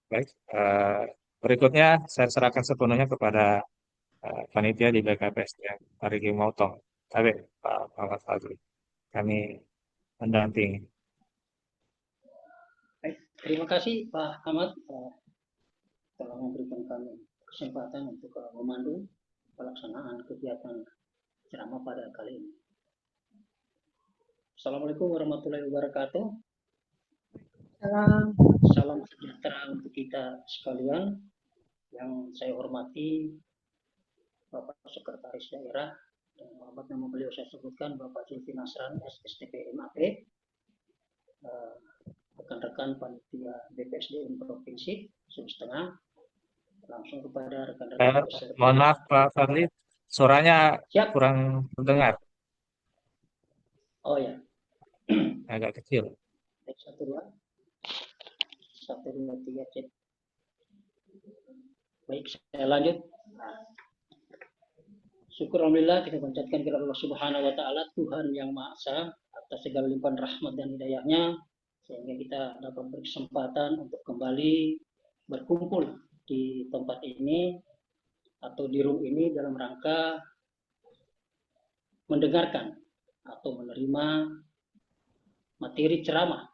Baik, berikutnya saya serahkan sepenuhnya kepada panitia di BKPS yang Parigi Motong. Tapi Pak Muhammad Fadli, kami mendampingi. Baik, terima kasih Pak Ahmad telah memberikan kami kesempatan untuk memandu pelaksanaan kegiatan ceramah pada kali ini. Assalamualaikum warahmatullahi wabarakatuh. Salam. Salam sejahtera untuk kita sekalian. Yang saya hormati Bapak Sekretaris Daerah, dan hormat nama beliau saya sebutkan Bapak Zulfi Nasran, SSTP MAP, rekan-rekan panitia BPSDM Provinsi Sulawesi Tengah, langsung kepada rekan-rekan peserta. Mohon maaf Pak Fadli, suaranya Siap. kurang terdengar, Oh ya, agak kecil. satu dua, satu dua tiga cek. Baik, saya lanjut. Syukur alhamdulillah kita panjatkan kepada Allah Subhanahu wa taala, Tuhan yang Maha Esa, atas segala limpahan rahmat dan hidayahnya, sehingga kita dapat berkesempatan untuk kembali berkumpul di tempat ini atau di room ini dalam rangka mendengarkan atau menerima materi ceramah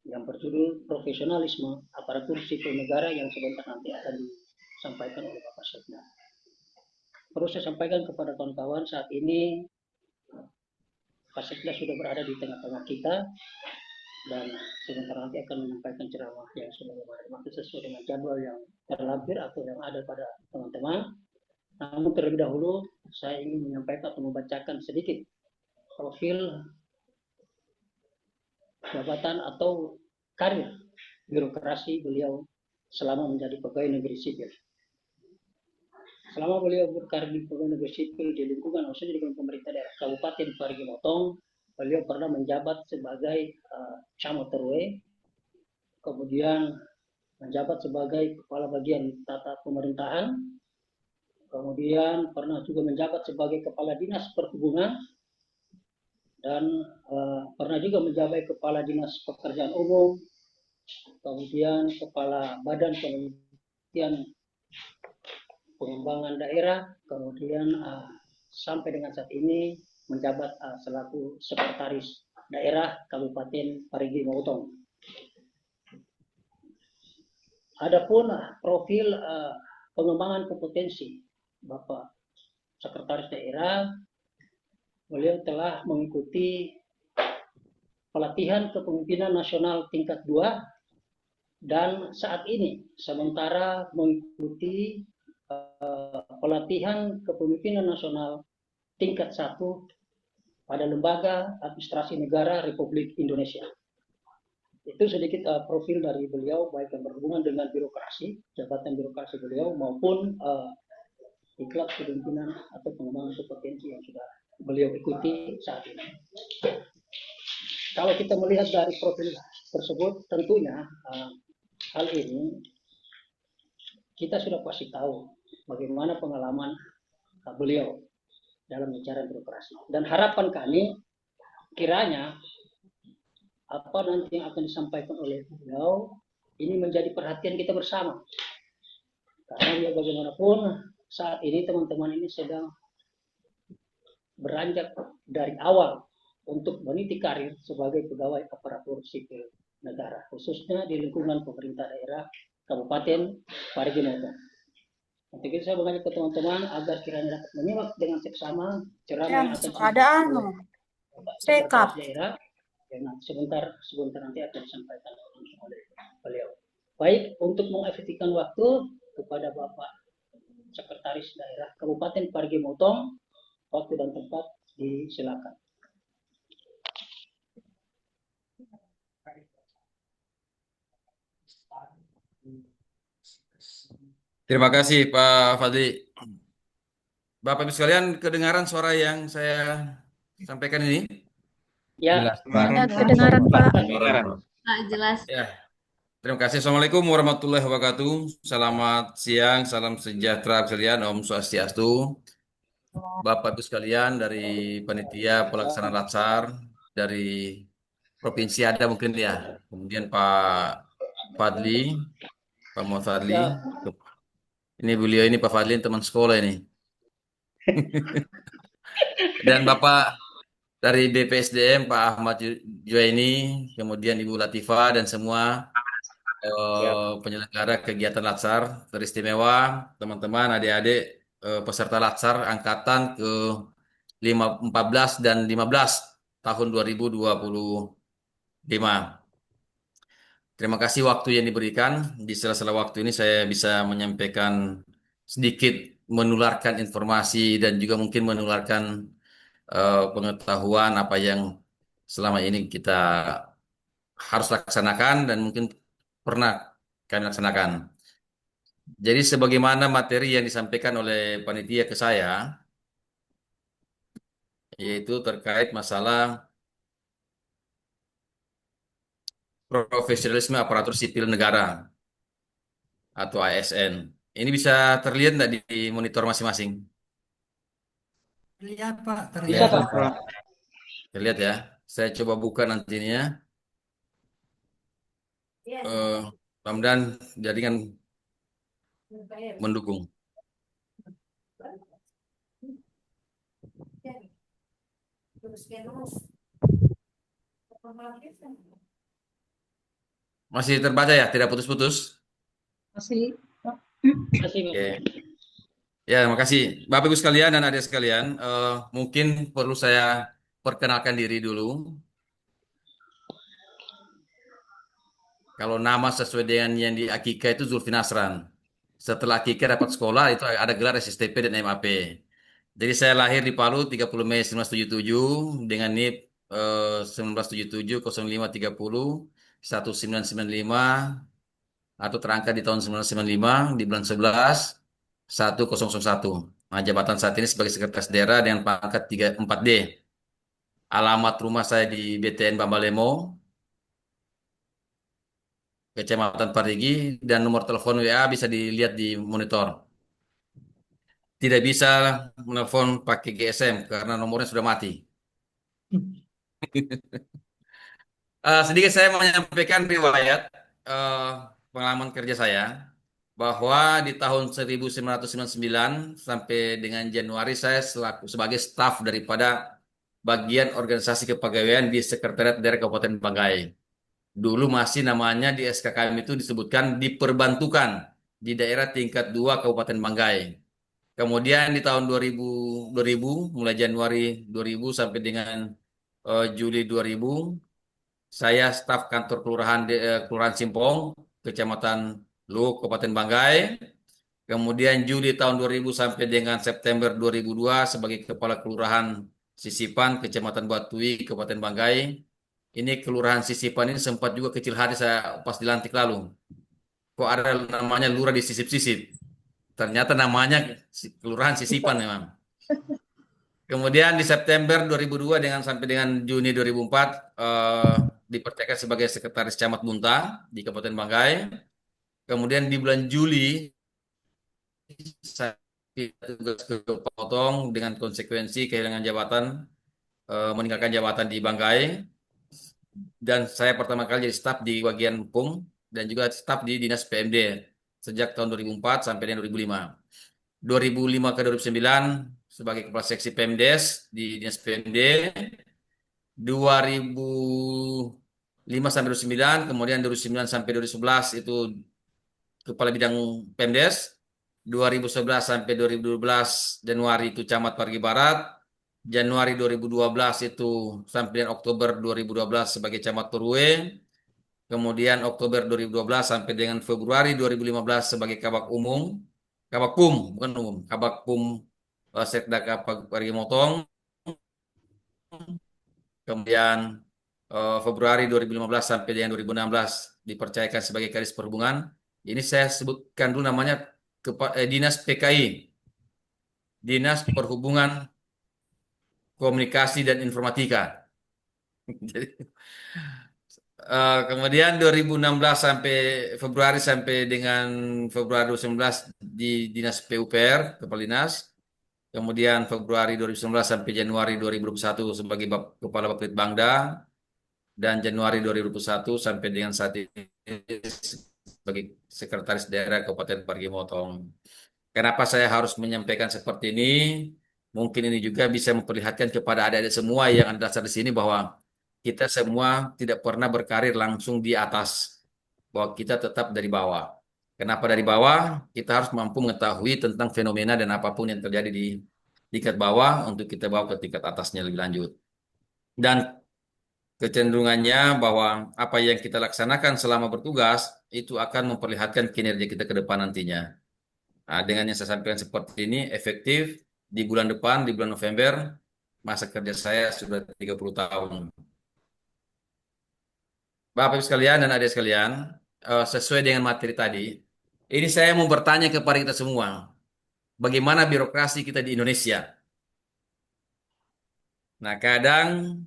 yang berjudul Profesionalisme Aparatur Sipil Negara yang sebentar nanti akan disampaikan oleh Bapak Sekda. Perlu saya sampaikan kepada kawan-kawan, saat ini Pak Sekda sudah berada di tengah-tengah kita dan sebentar nanti akan menyampaikan ceramah yang sudah dimaksud sesuai dengan jadwal yang terlampir atau yang ada pada teman-teman. Namun terlebih dahulu saya ingin menyampaikan atau membacakan sedikit profil jabatan atau karir birokrasi beliau selama menjadi pegawai negeri sipil. Selama beliau berkarir di pegawai negeri sipil di lingkungan, khususnya di lingkungan pemerintah daerah Kabupaten Parigi Motong, beliau pernah menjabat sebagai camat RW, kemudian menjabat sebagai kepala bagian tata pemerintahan, kemudian pernah juga menjabat sebagai kepala dinas perhubungan, dan pernah juga menjabat kepala dinas pekerjaan umum, kemudian kepala badan penelitian pengembangan daerah, kemudian sampai dengan saat ini menjabat selaku sekretaris daerah Kabupaten Parigi Motong. Adapun profil pengembangan kompetensi Bapak Sekretaris Daerah, beliau telah mengikuti pelatihan kepemimpinan nasional tingkat 2 dan saat ini sementara mengikuti pelatihan kepemimpinan nasional tingkat 1 pada Lembaga Administrasi Negara Republik Indonesia. Itu sedikit profil dari beliau, baik yang berhubungan dengan birokrasi, jabatan birokrasi beliau, maupun iklat kepemimpinan atau pengembangan kompetensi yang sudah beliau ikuti saat ini. Kalau kita melihat dari profil tersebut, tentunya hal ini kita sudah pasti tahu bagaimana pengalaman beliau dalam bicara birokrasi. Dan harapan kami kiranya apa nanti yang akan disampaikan oleh beliau ini menjadi perhatian kita bersama. Karena ya bagaimanapun saat ini teman-teman ini sedang beranjak dari awal untuk meniti karir sebagai pegawai aparatur sipil negara, khususnya di lingkungan pemerintah daerah Kabupaten Parigi Motong. Nanti saya mengajak ke teman-teman agar kiranya dapat menyimak dengan seksama ceramah yang akan disampaikan oleh Bapak Sekretaris Daerah yang sebentar nanti akan disampaikan oleh beliau. Baik, untuk mengefektifkan waktu kepada Bapak Sekretaris Daerah Kabupaten Parigi Motong, waktu dan tempat disilakan. Terima kasih Pak Fadli. Bapak Ibu sekalian, kedengaran suara yang saya sampaikan ini? Ya, jelas, Pak. Ya, kedengaran Pak. Jelas. Ya. Terima kasih. Assalamualaikum warahmatullahi wabarakatuh. Selamat siang, salam sejahtera sekalian, Om Swastiastu. Bapak Ibu sekalian dari panitia pelaksana Latsar dari provinsi ada mungkin ya. Kemudian Pak Fadli, Pak Muhammad Fadli. Ya, Ini beliau ini Pak Fadli teman sekolah ini. Dan Bapak dari BPSDM Pak Ahmad Juwaini, kemudian Ibu Latifah dan semua Siap. penyelenggara kegiatan Latsar teristimewa, teman-teman, adik-adik peserta Latsar angkatan ke 14 dan 15 tahun 2025. Terima kasih waktu yang diberikan. Di sela-sela waktu ini saya bisa menyampaikan sedikit, menularkan informasi dan juga mungkin menularkan pengetahuan apa yang selama ini kita harus laksanakan dan mungkin pernah kami laksanakan. Jadi sebagaimana materi yang disampaikan oleh panitia ke saya, yaitu terkait masalah profesionalisme aparatur sipil negara atau ASN. Ini bisa terlihat nggak di monitor masing-masing? Terlihat, Pak. bisa Terlihat. Pak. Kelihatan, Pak. Terlihat ya. Saya coba buka nantinya. Eh, Mudah-mudahan jaringan mendukung. Masih terbaca ya? Tidak putus-putus? Masih Pak. Oke. Ya, terima kasih. Bapak Ibu sekalian dan adik sekalian, mungkin perlu saya perkenalkan diri dulu. Kalau nama sesuai dengan yang di Akika itu Zulfi Nasran. Setelah Akika dapat sekolah itu ada gelar SSTP dan MAP. Jadi saya lahir di Palu 30 Mei 1977 dengan NIP 1977 0530 1995 atau terangkat di tahun 1995 di bulan 11 1001. Nah, jabatan saat ini sebagai sekretaris daerah dengan pangkat 34D. Alamat rumah saya di BTN Bambalemo, Kecamatan Parigi, dan nomor telepon WA bisa dilihat di monitor. Tidak bisa menelpon pakai GSM karena nomornya sudah mati. Sedikit saya menyampaikan riwayat eh, pengalaman kerja saya bahwa di tahun 1999 sampai dengan Januari saya sebagai staf daripada bagian organisasi kepegawaian di Sekretariat Daerah Kabupaten Banggai. Dulu masih namanya di SKKM itu disebutkan diperbantukan di daerah tingkat 2 Kabupaten Banggai. Kemudian di tahun 2000 mulai Januari 2000 sampai dengan Juli 2000 saya staf kantor Kelurahan Simpong, Kecamatan Luwu, Kabupaten Banggai. Kemudian Juli tahun 2000 sampai dengan September 2002 sebagai Kepala Kelurahan Sisipan, Kecamatan Batui, Kabupaten Banggai. Ini Kelurahan Sisipan ini sempat juga kecil hati saya pas dilantik lalu. Kok ada namanya lurah di sisip-sisip? Ternyata namanya Kelurahan Sisipan memang. Kemudian di September 2002 dengan sampai dengan Juni 2004 dipercayakan sebagai Sekretaris Camat Bunta di Kabupaten Banggai. Kemudian di bulan Juli saya tugas ke Potong dengan konsekuensi kehilangan jabatan, meninggalkan jabatan di Banggai. Dan saya pertama kali jadi staf di bagian hukum dan juga staf di Dinas PMD sejak tahun 2004 sampai dengan 2005. 2005 ke 2009 sebagai Kepala Seksi PMDes di Dinas PMD. 2005 sampai 2009, kemudian 2009 sampai 2011 itu Kepala Bidang PMDes. 2011 sampai 2012 Januari itu Camat Parigi Barat. Januari 2012 itu sampai dengan Oktober 2012 sebagai Camat Turwe. Kemudian Oktober 2012 sampai dengan Februari 2015 sebagai Kabak Umum. Kabak Pum, bukan umum. Kabak Pum Sekda Parigi Motong. Kemudian Februari 2015 sampai dengan 2016 dipercayakan sebagai Kadis Perhubungan. Ini saya sebutkan dulu namanya Dinas PKI, Dinas Perhubungan Komunikasi dan Informatika. Kemudian 2016 sampai Februari sampai dengan Februari 2019 di Dinas PUPR, Kepala Dinas. Kemudian Februari 2019 sampai Januari 2021 sebagai Kepala Baplit Bangda. dan Januari 2021 sampai dengan saat ini sebagai Sekretaris Daerah Kabupaten Parigi Motong. Kenapa saya harus menyampaikan seperti ini? Mungkin ini juga bisa memperlihatkan kepada adik-adik semua yang ada di sini bahwa kita semua tidak pernah berkarir langsung di atas, bahwa kita tetap dari bawah. Kenapa dari bawah? Kita harus mampu mengetahui tentang fenomena dan apapun yang terjadi di tingkat bawah untuk kita bawa ke tingkat atasnya lebih lanjut. Dan kecenderungannya bahwa apa yang kita laksanakan selama bertugas itu akan memperlihatkan kinerja kita ke depan nantinya. Nah, dengan yang saya sampaikan seperti ini, efektif di bulan depan, di bulan November, masa kerja saya sudah 30 tahun. Bapak Ibu sekalian dan adik sekalian, sesuai dengan materi tadi, ini saya mau bertanya kepada kita semua, bagaimana birokrasi kita di Indonesia? Nah, kadang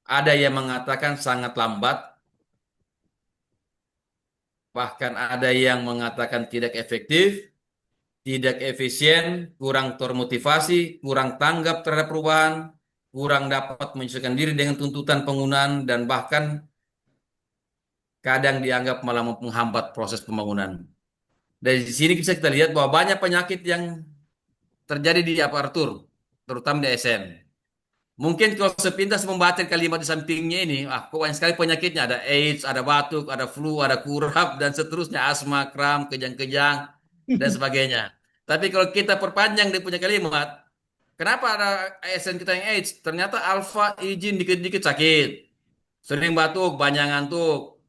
ada yang mengatakan sangat lambat, bahkan ada yang mengatakan tidak efektif, tidak efisien, kurang termotivasi, kurang tanggap terhadap perubahan, kurang dapat menyesuaikan diri dengan tuntutan penggunaan, dan bahkan kadang dianggap malah menghambat proses pembangunan. Dari sini bisa kita lihat bahwa banyak penyakit yang terjadi di aparatur, terutama di ASN. Mungkin kalau sepintas membaca kalimat di sampingnya ini, kok banyak sekali penyakitnya. Ada AIDS, ada batuk, ada flu, ada kurap, dan seterusnya, asma, kram, kejang-kejang, dan sebagainya. Tapi kalau kita perpanjang dia punya kalimat, kenapa ada ASN kita yang AIDS? Ternyata alfa izin dikit-dikit sakit. Sering batuk, banyak ngantuk,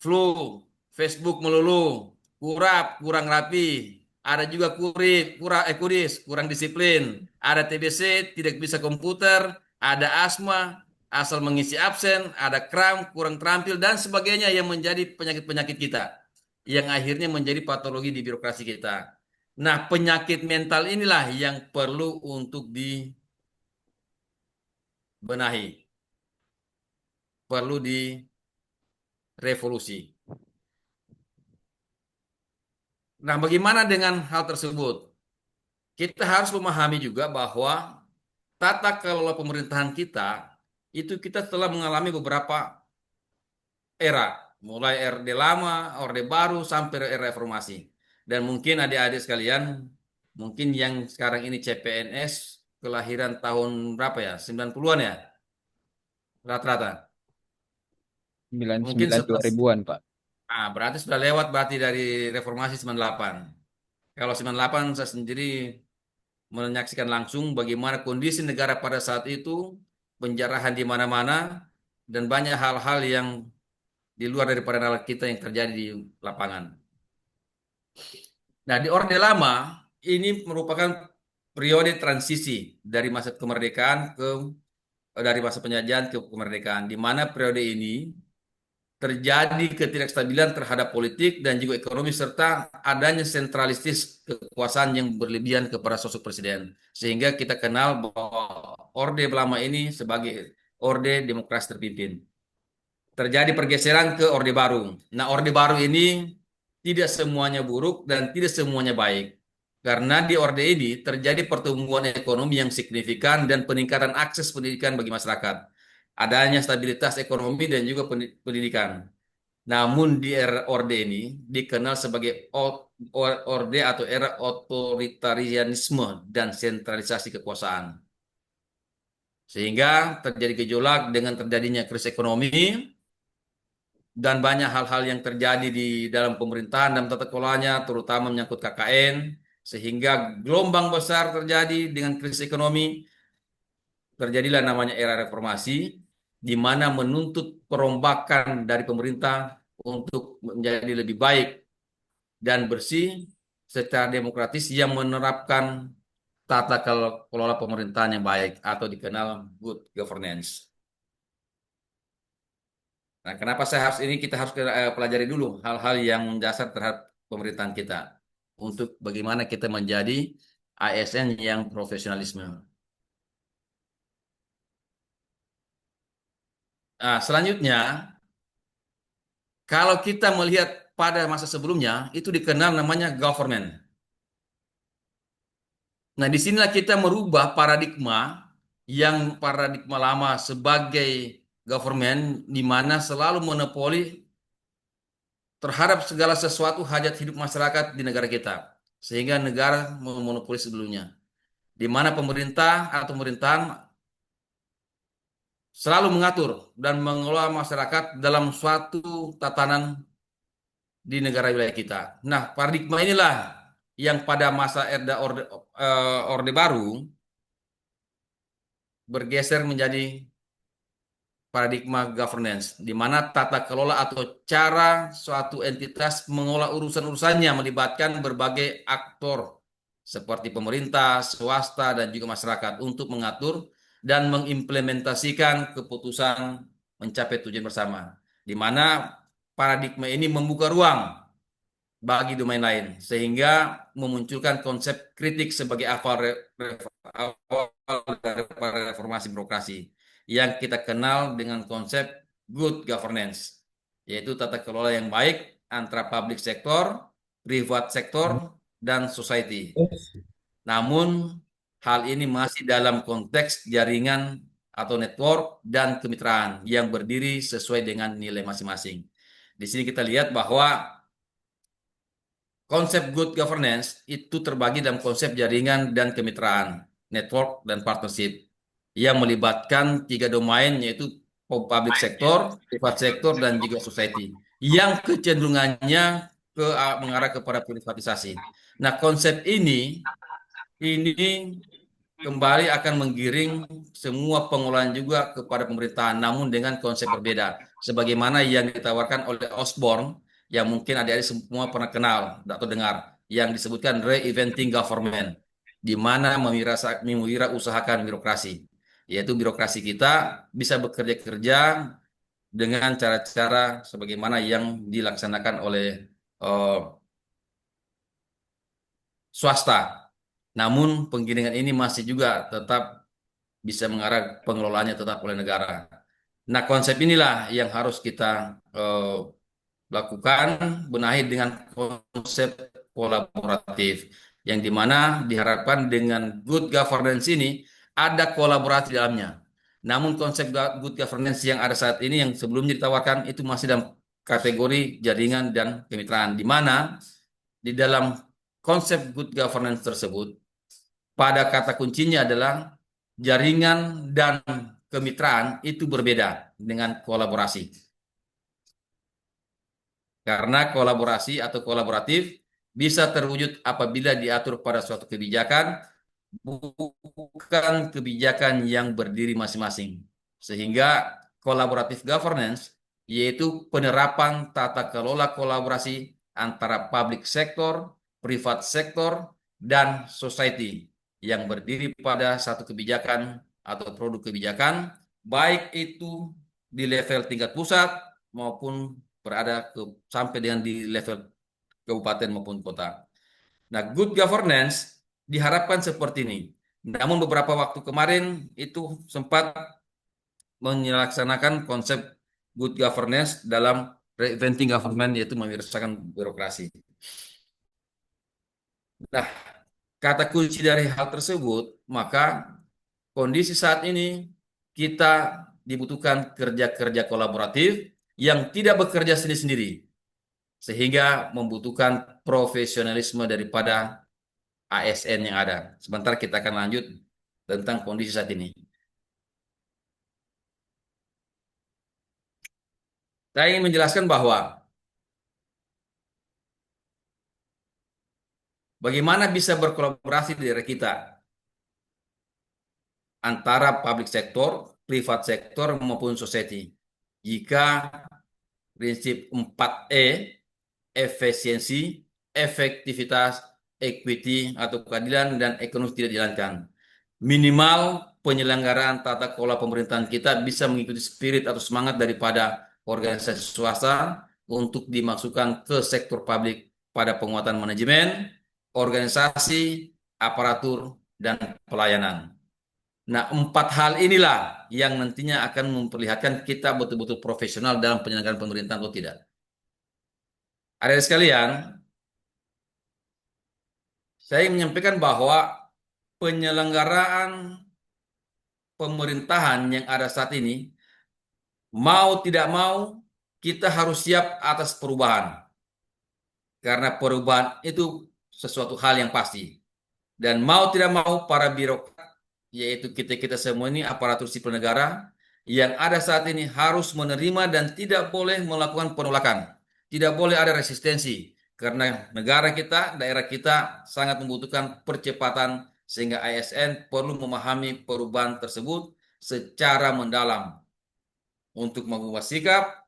flu, Facebook melulu, kurap, kurang rapi. Ada juga kudis, kurang disiplin. Ada TBC, tidak bisa komputer. Ada asma, asal mengisi absen. Ada kram, kurang terampil, dan sebagainya yang menjadi penyakit-penyakit kita. Yang akhirnya menjadi patologi di birokrasi kita. Nah, penyakit mental inilah yang perlu untuk dibenahi. Perlu direvolusi. Nah, bagaimana dengan hal tersebut? Kita harus memahami juga bahwa tata kelola pemerintahan kita itu kita telah mengalami beberapa era, mulai Orde Lama, Orde Baru, sampai era reformasi. Dan mungkin adik-adik sekalian, mungkin yang sekarang ini CPNS, kelahiran tahun berapa ya? 90-an ya? Rata-rata. Mungkin 99 setelah, 2000-an, Pak. berarti sudah lewat berarti dari reformasi 98. Kalau 98 saya sendiri menyaksikan langsung bagaimana kondisi negara pada saat itu, penjarahan di mana-mana, dan banyak hal-hal yang di luar daripada nalar kita yang terjadi di lapangan. Nah, di Orde Lama, ini merupakan periode transisi dari masa kemerdekaan dari masa penjajahan ke kemerdekaan, di mana periode ini terjadi ketidakstabilan terhadap politik dan juga ekonomi serta adanya sentralistis kekuasaan yang berlebihan kepada sosok presiden. Sehingga kita kenal bahwa Orde Lama ini sebagai Orde Demokrasi Terpimpin. Terjadi pergeseran ke Orde Baru. Nah, Orde Baru ini tidak semuanya buruk dan tidak semuanya baik. Karena di Orde ini terjadi pertumbuhan ekonomi yang signifikan dan peningkatan akses pendidikan bagi masyarakat. Adanya stabilitas ekonomi dan juga pendidikan. Namun di era Orde ini dikenal sebagai Orde atau era otoritarianisme dan sentralisasi kekuasaan. Sehingga terjadi gejolak dengan terjadinya krisis ekonomi dan banyak hal-hal yang terjadi di dalam pemerintahan dan tata kelolanya, terutama menyangkut KKN, sehingga gelombang besar terjadi dengan krisis ekonomi. Terjadilah namanya era reformasi, di mana menuntut perombakan dari pemerintah untuk menjadi lebih baik dan bersih secara demokratis yang menerapkan tata kelola pemerintahan yang baik atau dikenal good governance. Nah, kenapa kita harus pelajari dulu hal-hal yang mendasar terhadap pemerintahan kita untuk bagaimana kita menjadi ASN yang profesionalisme. Nah, selanjutnya, kalau kita melihat pada masa sebelumnya, itu dikenal namanya government. Nah, disinilah kita merubah paradigma yang paradigma lama sebagai government di mana selalu monopoli terhadap segala sesuatu hajat hidup masyarakat di negara kita, sehingga negara memonopoli sebelumnya, di mana pemerintah atau pemerintahan selalu mengatur dan mengelola masyarakat dalam suatu tatanan di negara wilayah kita. Nah, paradigma inilah yang pada masa Orde Baru bergeser menjadi paradigma governance, di mana tata kelola atau cara suatu entitas mengelola urusan-urusannya melibatkan berbagai aktor seperti pemerintah, swasta, dan juga masyarakat untuk mengatur dan mengimplementasikan keputusan mencapai tujuan bersama. Di mana paradigma ini membuka ruang bagi domain lain, sehingga memunculkan konsep kritik sebagai awal daripada reformasi birokrasi yang kita kenal dengan konsep good governance, yaitu tata kelola yang baik antara public sector, private sector, dan society. Namun, hal ini masih dalam konteks jaringan atau network dan kemitraan yang berdiri sesuai dengan nilai masing-masing. Di sini kita lihat bahwa konsep good governance itu terbagi dalam konsep jaringan dan kemitraan, network dan partnership, yang melibatkan 3 domain, yaitu public sector, private sector, dan juga society, yang kecenderungannya mengarah kepada privatisasi. Nah, konsep ini kembali akan menggiring semua pengelolaan juga kepada pemerintahan, namun dengan konsep berbeda. Sebagaimana yang ditawarkan oleh Osborne, yang mungkin adik-adik semua pernah kenal atau dengar, yang disebutkan re-eventing government, di mana mewirausahakan birokrasi, yaitu birokrasi kita bisa bekerja-kerja dengan cara-cara sebagaimana yang dilaksanakan oleh eh, swasta. Namun penggiringan ini masih juga tetap bisa mengarah pengelolaannya tetap oleh negara. Nah, konsep inilah yang harus kita lakukan, benahi dengan konsep kolaboratif, yang dimana diharapkan dengan good governance ini ada kolaborasi di dalamnya. Namun konsep good governance yang ada saat ini yang sebelumnya ditawarkan itu masih dalam kategori jaringan dan kemitraan, di mana di dalam konsep good governance tersebut pada kata kuncinya adalah jaringan dan kemitraan itu berbeda dengan kolaborasi. Karena kolaborasi atau kolaboratif bisa terwujud apabila diatur pada suatu kebijakan, bukan kebijakan yang berdiri masing-masing. Sehingga collaborative governance yaitu penerapan tata kelola kolaborasi antara public sector, private sector, dan society yang berdiri pada satu kebijakan atau produk kebijakan, baik itu di level tingkat pusat maupun sampai dengan di level kabupaten maupun kota. Nah, good governance diharapkan seperti ini. Namun beberapa waktu kemarin itu sempat melaksanakan konsep good governance dalam reinventing government, yaitu mewirausahakan birokrasi. Nah, kata kunci dari hal tersebut, maka kondisi saat ini kita dibutuhkan kerja-kerja kolaboratif yang tidak bekerja sendiri-sendiri, sehingga membutuhkan profesionalisme daripada ASN yang ada. Sebentar kita akan lanjut tentang kondisi saat ini. Saya ingin menjelaskan bahwa bagaimana bisa berkolaborasi di daerah kita antara public sector, private sector maupun society. Jika prinsip 4E, efisiensi, efektivitas, equity atau keadilan dan ekonomi tidak dijalankan. Minimal penyelenggaraan tata kelola pemerintahan kita bisa mengikuti spirit atau semangat daripada organisasi swasta untuk dimasukkan ke sektor publik pada penguatan manajemen, organisasi, aparatur, dan pelayanan. Nah, 4 hal inilah yang nantinya akan memperlihatkan kita betul-betul profesional dalam penyelenggaraan pemerintahan atau tidak. Adik sekalian, saya ingin menyampaikan bahwa penyelenggaraan pemerintahan yang ada saat ini Mau tidak mau, kita harus siap atas perubahan. Karena perubahan itu sesuatu hal yang pasti. Dan mau tidak mau, para birokrat, yaitu kita-kita semua ini aparatur sipil negara, yang ada saat ini harus menerima dan tidak boleh melakukan penolakan. Tidak boleh ada resistensi. Karena negara kita, daerah kita sangat membutuhkan percepatan sehingga ASN perlu memahami perubahan tersebut secara mendalam untuk mengubah sikap,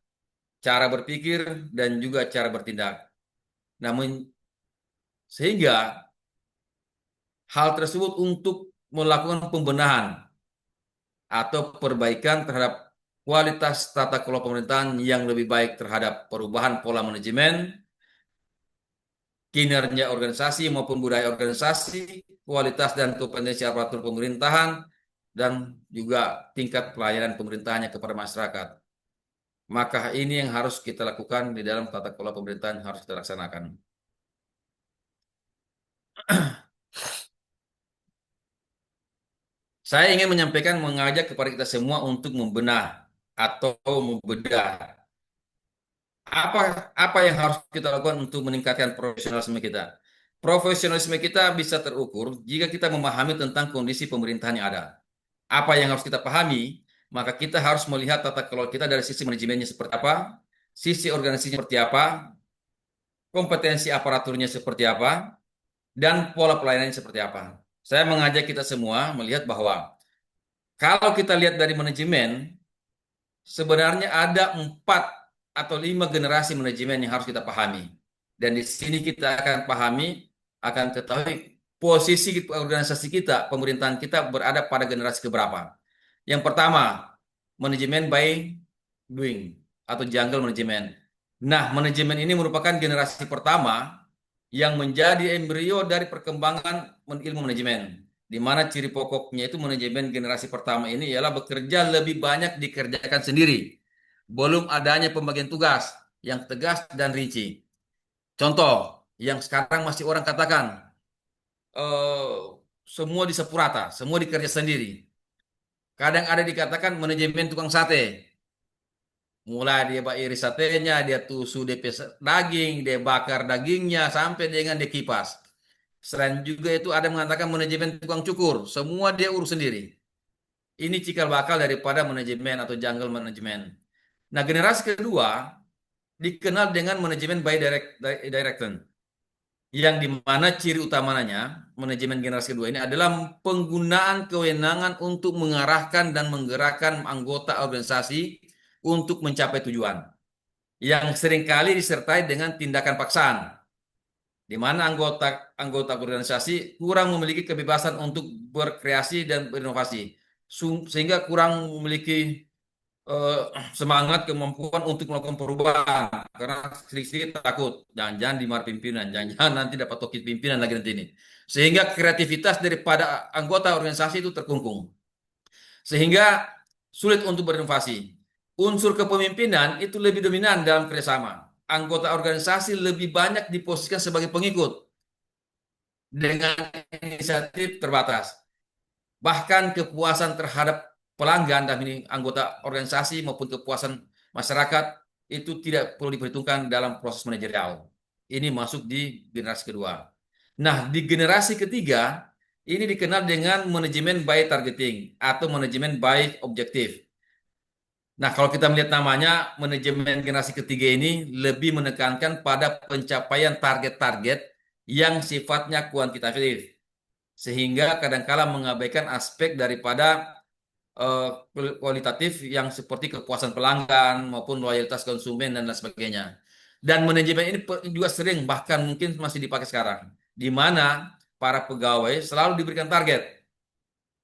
cara berpikir, dan juga cara bertindak. Namun sehingga hal tersebut untuk melakukan pembenahan atau perbaikan terhadap kualitas tata kelola pemerintahan yang lebih baik terhadap perubahan pola manajemen, kinerja organisasi maupun budaya organisasi, kualitas dan kompetensi aparatur pemerintahan, dan juga tingkat pelayanan pemerintahannya kepada masyarakat. Maka ini yang harus kita lakukan di dalam tata kelola pemerintahan yang harus kita laksanakan. Saya ingin menyampaikan, mengajak kepada kita semua untuk membenah atau membedah apa apa yang harus kita lakukan untuk meningkatkan profesionalisme kita. Profesionalisme kita bisa terukur jika kita memahami tentang kondisi pemerintahan yang ada. Apa yang harus kita pahami, maka kita harus melihat tata kelola kita dari sisi manajemennya seperti apa, sisi organisasinya seperti apa, kompetensi aparaturnya seperti apa, dan pola pelayanannya seperti apa. Saya mengajak kita semua melihat bahwa kalau kita lihat dari manajemen, sebenarnya ada 4 atau 5 generasi manajemen yang harus kita pahami. Dan di sini kita akan pahami, akan ketahui posisi organisasi kita, pemerintahan kita berada pada generasi keberapa. Yang pertama, manajemen by doing atau jungle manajemen. Nah, manajemen ini merupakan generasi pertama yang menjadi embrio dari perkembangan ilmu manajemen, di mana ciri pokoknya itu manajemen generasi pertama ini ialah bekerja lebih banyak dikerjakan sendiri. Belum adanya pembagian tugas yang tegas dan rinci. Contoh, yang sekarang masih orang katakan, eh, semua di sepurata, semua dikerja sendiri. Kadang ada dikatakan manajemen tukang sate. Mulai dia iris satenya, dia tusuk DP daging, dia bakar dagingnya, sampai dengan dia kipas. Selain juga itu ada mengatakan manajemen tukang cukur, semua dia urus sendiri. Ini cikal bakal daripada manajemen atau jungle manajemen. Nah, generasi kedua dikenal dengan manajemen by direction, yang dimana ciri utamanya manajemen generasi kedua ini adalah penggunaan kewenangan untuk mengarahkan dan menggerakkan anggota organisasi untuk mencapai tujuan, yang seringkali disertai dengan tindakan paksaan, di mana anggota organisasi kurang memiliki kebebasan untuk berkreasi dan berinovasi, sehingga kurang memiliki eh, semangat, kemampuan untuk melakukan perubahan, karena sedikit takut, jangan-jangan dimarahi pimpinan, jangan-jangan nanti dapat tokit pimpinan lagi nanti ini, sehingga kreativitas daripada anggota organisasi itu terkungkung, sehingga sulit untuk berinovasi. Unsur kepemimpinan itu lebih dominan dalam kerjasama. Anggota organisasi lebih banyak diposisikan sebagai pengikut dengan inisiatif terbatas. Bahkan kepuasan terhadap pelanggan dan ini anggota organisasi maupun kepuasan masyarakat itu tidak perlu diperhitungkan dalam proses manajerial. Ini masuk di generasi kedua. Nah, di generasi ketiga ini dikenal dengan manajemen by targeting atau manajemen by objektif. Nah, kalau kita melihat namanya, manajemen generasi ketiga ini lebih menekankan pada pencapaian target-target yang sifatnya kuantitatif, sehingga kadangkala mengabaikan aspek daripada eh, kualitatif yang seperti kepuasan pelanggan maupun loyalitas konsumen dan lain sebagainya. Dan manajemen ini juga sering, bahkan mungkin masih dipakai sekarang, di mana para pegawai selalu diberikan target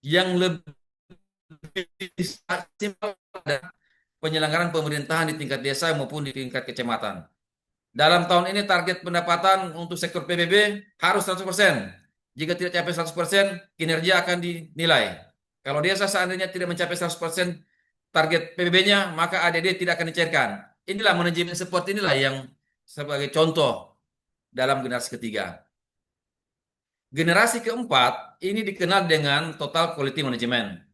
yang lebih simpel penyelenggaraan pemerintahan di tingkat desa maupun di tingkat kecamatan. Dalam tahun ini target pendapatan untuk sektor PBB harus 100%. Jika tidak capai 100%, kinerja akan dinilai. Kalau desa seandainya tidak mencapai 100% target PBB-nya, maka ADD tidak akan dicairkan. Inilah manajemen seperti inilah yang sebagai contoh dalam generasi ketiga. Generasi keempat ini dikenal dengan total quality management.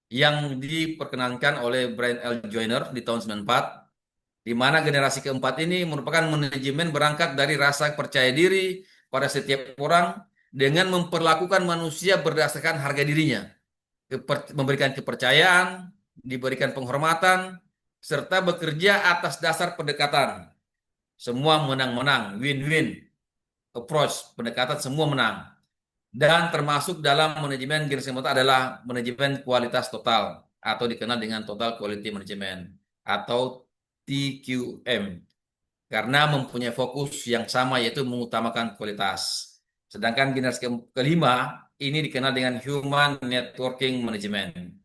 yang diperkenalkan oleh Brian L. Joyner di tahun 94, di mana generasi keempat ini merupakan manajemen berangkat dari rasa percaya diri pada setiap orang dengan memperlakukan manusia berdasarkan harga dirinya, memberikan kepercayaan, diberikan penghormatan, serta bekerja atas dasar pendekatan. Semua menang-menang, win-win approach, pendekatan semua menang. Dan termasuk dalam manajemen generasi keempat adalah manajemen kualitas total atau dikenal dengan Total Quality Management atau TQM, karena mempunyai fokus yang sama yaitu mengutamakan kualitas. Sedangkan generasi kelima ini dikenal dengan Human Networking Management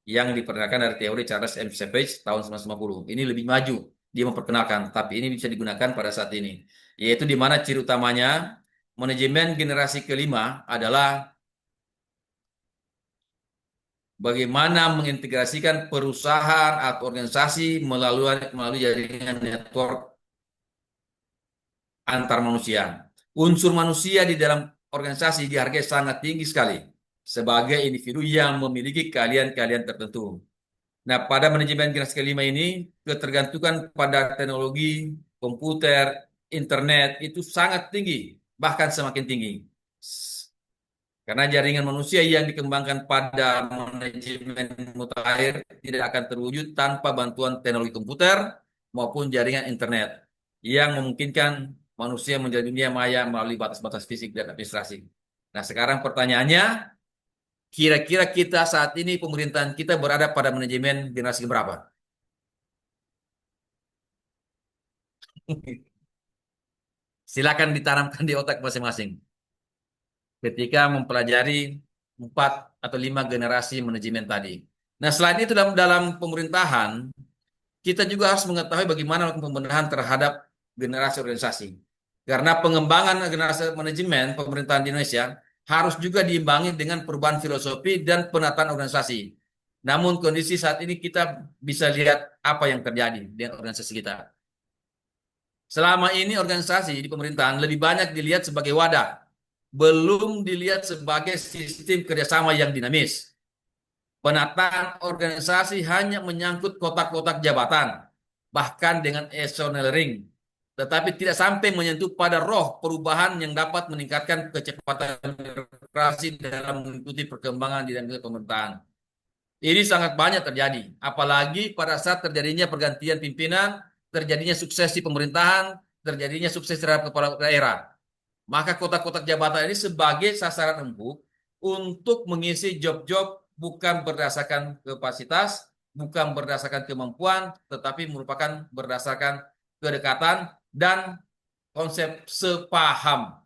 yang diperkenalkan dari teori Charles M. Savage tahun 1950. Ini lebih maju, dia memperkenalkan, tapi ini bisa digunakan pada saat ini. Yaitu di mana ciri utamanya manajemen generasi kelima adalah bagaimana mengintegrasikan perusahaan atau organisasi melalui jaringan network antar manusia. Unsur manusia di dalam organisasi dihargai sangat tinggi sekali sebagai individu yang memiliki keahlian-keahlian tertentu. Nah, pada manajemen generasi kelima ini, ketergantungan pada teknologi, komputer, internet itu sangat tinggi, bahkan semakin tinggi. Karena jaringan manusia yang dikembangkan pada manajemen mutakhir tidak akan terwujud tanpa bantuan teknologi komputer maupun jaringan internet yang memungkinkan manusia menjadi dunia maya melalui batas-batas fisik dan administrasi. Nah, sekarang pertanyaannya, kira-kira kita saat ini pemerintahan kita berada pada manajemen generasi berapa? Silakan ditanamkan di otak masing-masing ketika mempelajari 4 atau 5 generasi manajemen tadi. Nah, selain itu dalam pemerintahan, kita juga harus mengetahui bagaimana pembenahan terhadap generasi organisasi. Karena pengembangan generasi manajemen pemerintahan di Indonesia harus juga diimbangi dengan perubahan filosofi dan penataan organisasi. Namun kondisi saat ini kita bisa lihat apa yang terjadi dengan organisasi kita. Selama ini organisasi di pemerintahan lebih banyak dilihat sebagai wadah, belum dilihat sebagai sistem kerjasama yang dinamis. Penataan organisasi hanya menyangkut kotak-kotak jabatan, bahkan dengan ring, tetapi tidak sampai menyentuh pada roh perubahan yang dapat meningkatkan kecepatan birokrasi dalam mengikuti perkembangan dinamika pemerintahan. Ini sangat banyak terjadi, apalagi pada saat terjadinya pergantian pimpinan, terjadinya suksesi pemerintahan, terjadinya sukses terhadap kepala daerah. Maka kotak-kotak jabatan ini sebagai sasaran empuk untuk mengisi job-job bukan berdasarkan kapasitas, bukan berdasarkan kemampuan, tetapi merupakan berdasarkan kedekatan dan konsep sepaham.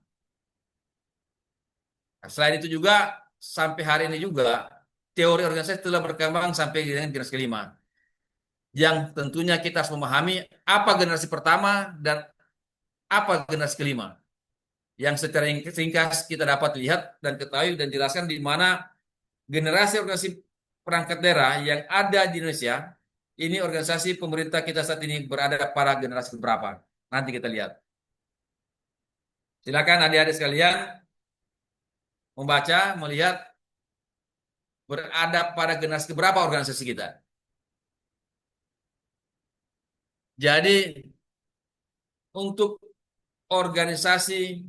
Nah, selain itu juga, sampai hari ini juga, teori organisasi telah berkembang sampai dengan generasi kelima. Yang tentunya kita harus memahami apa generasi pertama dan apa generasi kelima. Yang secara ringkas kita dapat lihat dan ketahui dan jelaskan di mana generasi organisasi perangkat daerah yang ada di Indonesia, ini organisasi pemerintah kita saat ini berada pada generasi berapa. Nanti kita lihat. Silakan adik-adik sekalian membaca, melihat berada pada generasi berapa organisasi kita. Jadi untuk organisasi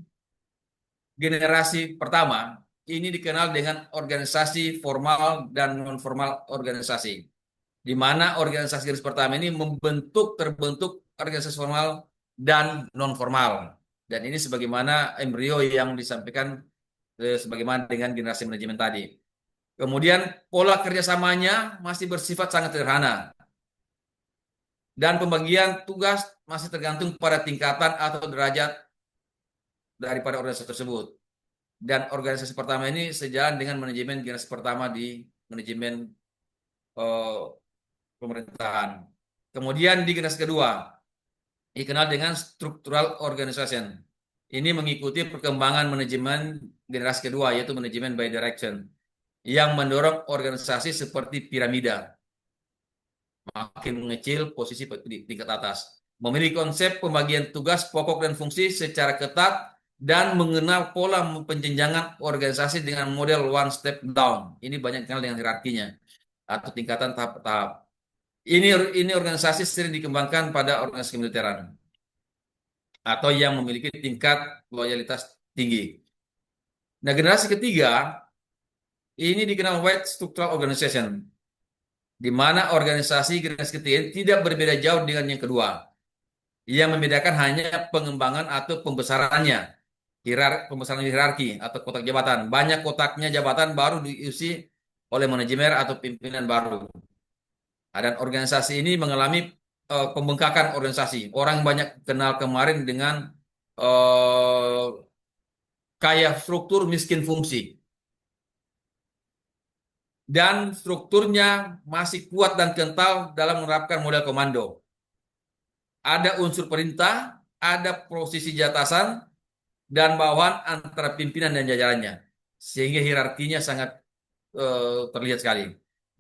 generasi pertama ini dikenal dengan organisasi formal dan non-formal organisasi, di mana organisasi generasi pertama ini terbentuk organisasi formal dan non-formal, dan ini sebagaimana embrio yang disampaikan sebagaimana dengan generasi manajemen tadi. Kemudian pola kerjasamanya masih bersifat sangat sederhana, dan pembagian tugas masih tergantung pada tingkatan atau derajat daripada organisasi tersebut. Dan organisasi pertama ini sejalan dengan manajemen generasi pertama di manajemen pemerintahan. Kemudian di generasi kedua dikenal dengan structural organization. Ini mengikuti perkembangan manajemen generasi kedua, yaitu manajemen by direction, yang mendorong organisasi seperti piramida, makin mengecil posisi di tingkat atas, memiliki konsep pembagian tugas pokok dan fungsi secara ketat, dan mengenal pola penjenjangan organisasi dengan model one step down. Ini banyak dikenal dengan hierarkinya. atau tingkatan tahap-tahap. Ini organisasi sering dikembangkan pada organisasi militeran atau yang memiliki tingkat loyalitas tinggi. Nah, generasi ketiga ini dikenal White Structural Organization, di mana organisasi generasi ketiga ini tidak berbeda jauh dengan yang kedua. Yang membedakan hanya pengembangan atau pembesarannya, pembesaran hierarki atau kotak jabatan. Banyak kotaknya jabatan baru diisi oleh manajemen atau pimpinan baru. Dan organisasi ini mengalami pembengkakan organisasi. Orang banyak kenal kemarin dengan eh, kaya struktur miskin fungsi. Dan strukturnya masih kuat dan kental dalam menerapkan model komando. Ada unsur perintah, ada posisi atasan, dan bawahan antara pimpinan dan jajarannya. Sehingga hierarkinya sangat terlihat sekali.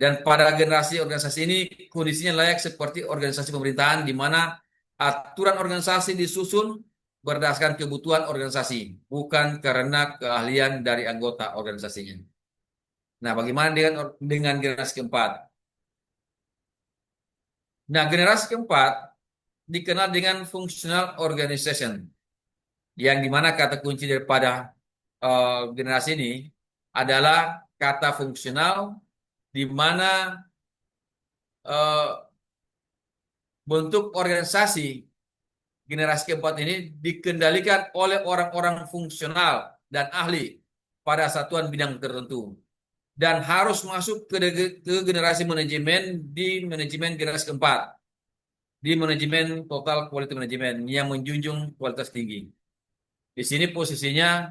Dan pada generasi organisasi ini kondisinya layak seperti organisasi pemerintahan di mana aturan organisasi disusun berdasarkan kebutuhan organisasi, bukan karena keahlian dari anggota organisasinya. Nah, bagaimana dengan generasi keempat? Nah, generasi keempat dikenal dengan functional organization, yang dimana kata kunci daripada generasi ini adalah kata fungsional, di mana bentuk organisasi generasi keempat ini dikendalikan oleh orang-orang fungsional dan ahli pada satuan bidang tertentu dan harus masuk ke generasi manajemen di manajemen generasi keempat, di manajemen total quality management yang menjunjung kualitas tinggi. Di sini posisinya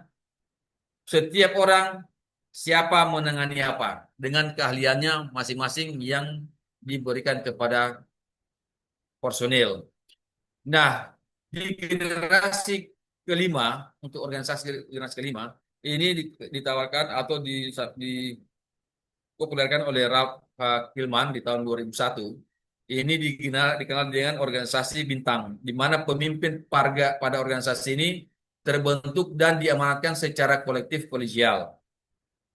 setiap orang siapa menangani apa dengan keahliannya masing-masing yang diberikan kepada personil. Nah, di generasi kelima, untuk organisasi generasi kelima, ini ditawarkan atau dipopulerkan oleh Ralph Kilman di tahun 2001. Ini dikenal dengan organisasi bintang, di mana pemimpin pada organisasi ini terbentuk dan diamanatkan secara kolektif kolegial.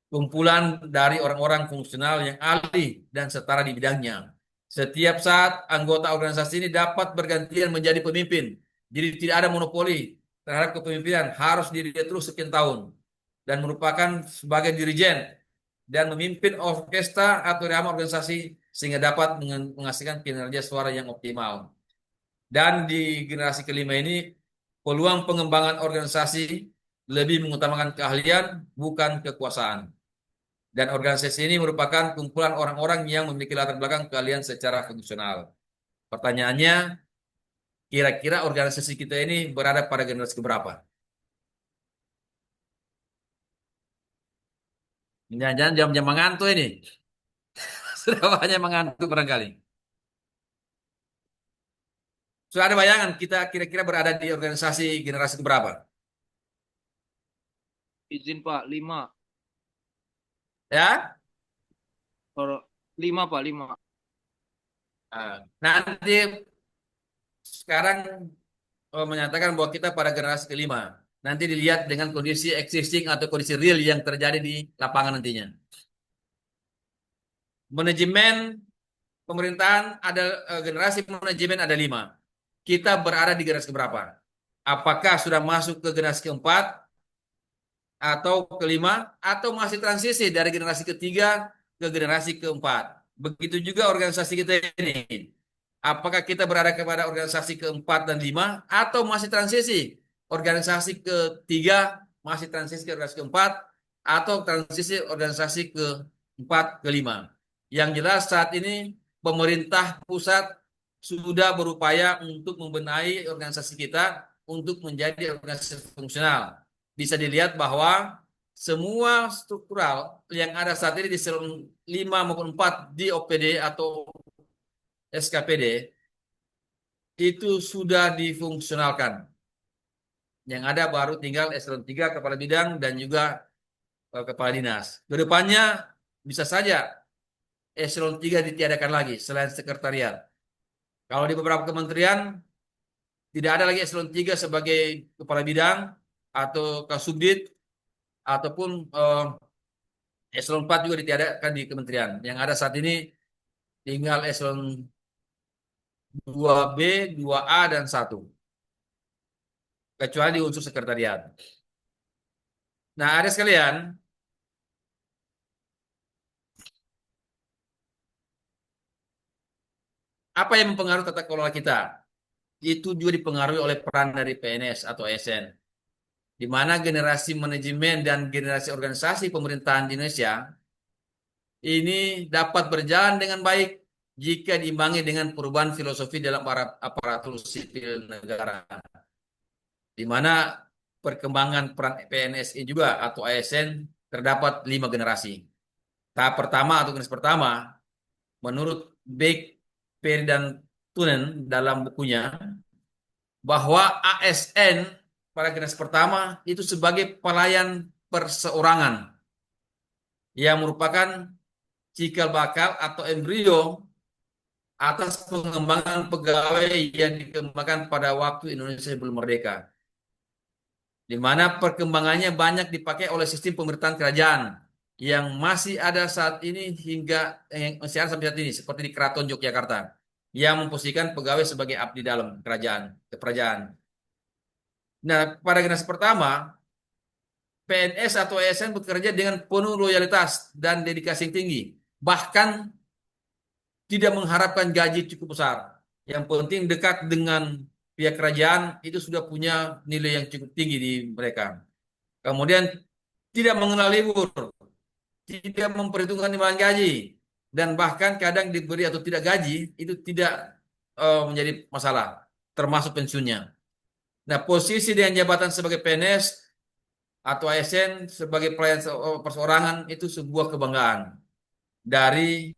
Kumpulan dari orang-orang fungsional yang ahli dan setara di bidangnya. Setiap saat anggota organisasi ini dapat bergantian menjadi pemimpin. Jadi tidak ada monopoli terhadap kepemimpinan, harus diri terus sekian tahun. Dan merupakan sebagai dirijen dan memimpin orkestra atau irama organisasi sehingga dapat menghasilkan kinerja suara yang optimal. Dan di generasi kelima ini, peluang pengembangan organisasi lebih mengutamakan keahlian, bukan kekuasaan. Dan organisasi ini merupakan kumpulan orang-orang yang memiliki latar belakang keahlian secara fungsional. Pertanyaannya, kira-kira organisasi kita ini berada pada generasi keberapa? Jangan-jangan jam-jam mengantuk ini. Sudah banyak mengantuk barangkali. Sudah ada bayangan kita kira-kira berada di organisasi generasi keberapa? Izin Pak, 5. Ya? 5 Pak, 5. Nanti sekarang menyatakan bahwa kita pada generasi kelima. Nanti dilihat dengan kondisi existing atau kondisi real yang terjadi di lapangan nantinya. Manajemen pemerintahan ada generasi manajemen ada 5. Kita berada di generasi keberapa? Apakah sudah masuk ke generasi keempat atau kelima, atau masih transisi dari generasi ketiga ke generasi keempat? Begitu juga organisasi kita ini. Apakah kita berada kepada organisasi keempat dan lima, atau masih transisi organisasi ketiga, masih transisi ke organisasi keempat, atau transisi organisasi keempat kelima? Yang jelas saat ini pemerintah pusat sudah berupaya untuk membenahi organisasi kita untuk menjadi organisasi fungsional. Bisa dilihat bahwa semua struktural yang ada saat ini di eselon 5 maupun 4 di OPD atau SKPD itu sudah difungsionalkan. Yang ada baru tinggal eselon 3 kepala bidang dan juga kepala dinas. Kedepannya bisa saja eselon 3 ditiadakan lagi selain sekretariat. Kalau di beberapa kementerian tidak ada lagi eselon 3 sebagai kepala bidang atau kasubdit, ataupun eselon 4 juga ditiadakan di kementerian. Yang ada saat ini tinggal eselon 2B, 2A, dan 1. Kecuali di unsur sekretariat. Nah, ada sekalian, apa yang mempengaruhi tata kelola kita? Itu juga dipengaruhi oleh peran dari PNS atau ASN, di mana generasi manajemen dan generasi organisasi pemerintahan di Indonesia ini dapat berjalan dengan baik jika diimbangi dengan perubahan filosofi dalam aparatur sipil negara, di mana perkembangan peran PNS ini juga atau ASN terdapat 5 generasi. Tahap pertama atau generasi pertama, menurut Beck, Perry, dan Tunen dalam bukunya, bahwa ASN pada generasi pertama itu sebagai pelayan perseorangan yang merupakan cikal bakal atau embrio atas pengembangan pegawai yang dikembangkan pada waktu Indonesia belum merdeka, di mana perkembangannya banyak dipakai oleh sistem pemerintahan kerajaan yang masih ada saat ini hingga masih ada sampai saat ini, seperti di Keraton Yogyakarta yang memposisikan pegawai sebagai abdi dalam kerajaan. Nah, pada generasi pertama, PNS atau ASN bekerja dengan penuh loyalitas dan dedikasi yang tinggi, bahkan tidak mengharapkan gaji cukup besar. Yang penting dekat dengan pihak kerajaan itu sudah punya nilai yang cukup tinggi di mereka. Kemudian tidak mengenal libur, tidak memperhitungkan timbangan gaji, dan bahkan kadang diberi atau tidak gaji itu tidak menjadi masalah, termasuk pensiunnya. Nah, posisi dengan jabatan sebagai PNS atau ASN sebagai pelayan perseorangan itu sebuah kebanggaan dari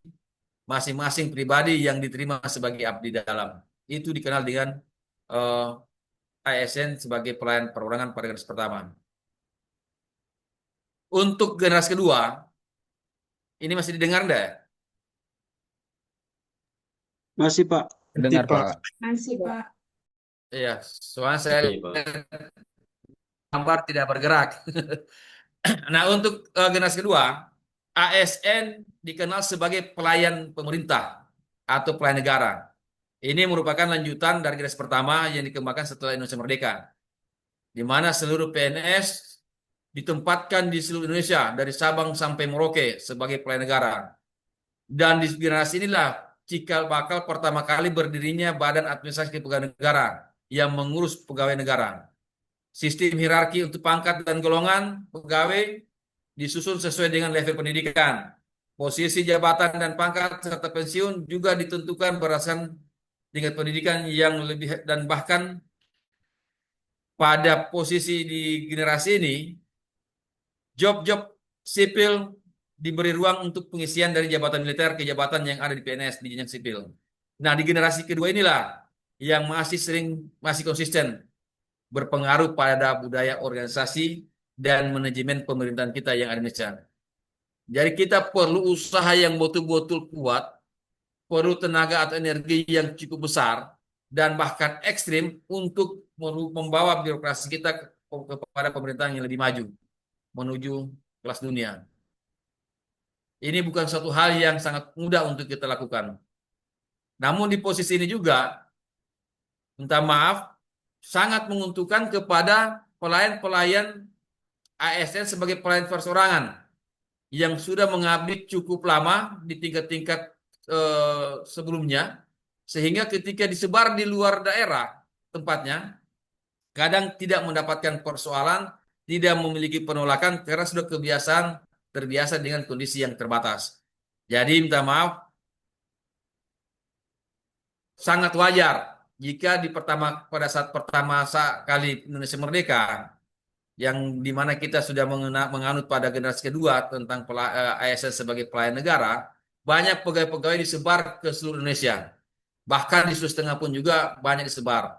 masing-masing pribadi yang diterima sebagai abdi dalam. Itu dikenal dengan ASN sebagai pelayan perorangan pada generasi pertama. Untuk generasi kedua, ini masih didengar enggak? Masih, Pak. Dengar, Pak. Pak. Masih, Pak. Iya, soalnya saya gambar tidak bergerak. Nah, untuk generasi kedua, ASN dikenal sebagai pelayan pemerintah atau pelayan negara. Ini merupakan lanjutan dari generasi pertama yang dikembangkan setelah Indonesia merdeka, di mana seluruh PNS ditempatkan di seluruh Indonesia dari Sabang sampai Merauke sebagai pelayan negara. Dan di generasi inilah cikal bakal pertama kali berdirinya Badan Administrasi Pegawai Negara yang mengurus pegawai negara. Sistem hierarki untuk pangkat dan golongan pegawai disusun sesuai dengan level pendidikan. Posisi jabatan dan pangkat serta pensiun juga ditentukan berdasarkan tingkat pendidikan yang lebih, dan bahkan pada posisi di generasi ini, job-job sipil diberi ruang untuk pengisian dari jabatan militer ke jabatan yang ada di PNS di jenjang sipil. Nah, di generasi kedua inilah yang masih konsisten berpengaruh pada budaya organisasi dan manajemen pemerintahan kita yang ada di Indonesia. Jadi kita perlu usaha yang betul-betul kuat, perlu tenaga atau energi yang cukup besar, dan bahkan ekstrim untuk membawa birokrasi kita kepada pemerintahan yang lebih maju, menuju kelas dunia. Ini bukan suatu hal yang sangat mudah untuk kita lakukan. Namun di posisi ini juga, minta maaf, sangat menguntungkan kepada pelayan-pelayan ASN sebagai pelayan perseorangan yang sudah mengabdi cukup lama di tingkat-tingkat sebelumnya, sehingga ketika disebar di luar daerah tempatnya, kadang tidak mendapatkan persoalan, tidak memiliki penolakan karena sudah terbiasa dengan kondisi yang terbatas. Jadi minta maaf, sangat wajar jika pada saat pertama kali Indonesia merdeka, yang dimana kita sudah menganut pada generasi kedua tentang ASN sebagai pelayan negara, banyak pegawai-pegawai disebar ke seluruh Indonesia. Bahkan di Sulawesi Tengah pun juga banyak disebar.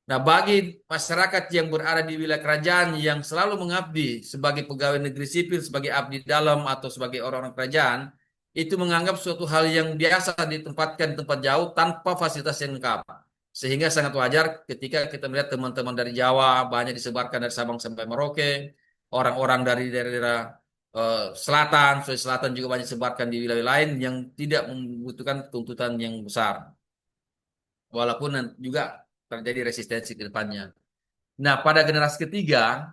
Nah, bagi masyarakat yang berada di wilayah kerajaan yang selalu mengabdi sebagai pegawai negeri sipil, sebagai abdi dalam atau sebagai orang-orang kerajaan, itu menganggap suatu hal yang biasa ditempatkan di tempat jauh tanpa fasilitas yang lengkap. Sehingga sangat wajar ketika kita melihat teman-teman dari Jawa banyak disebarkan dari Sabang sampai Merauke, orang-orang dari daerah Selatan, Sulawesi Selatan juga banyak disebarkan di wilayah lain yang tidak membutuhkan tuntutan yang besar. Walaupun juga terjadi resistensi ke depannya. Nah, pada generasi ketiga,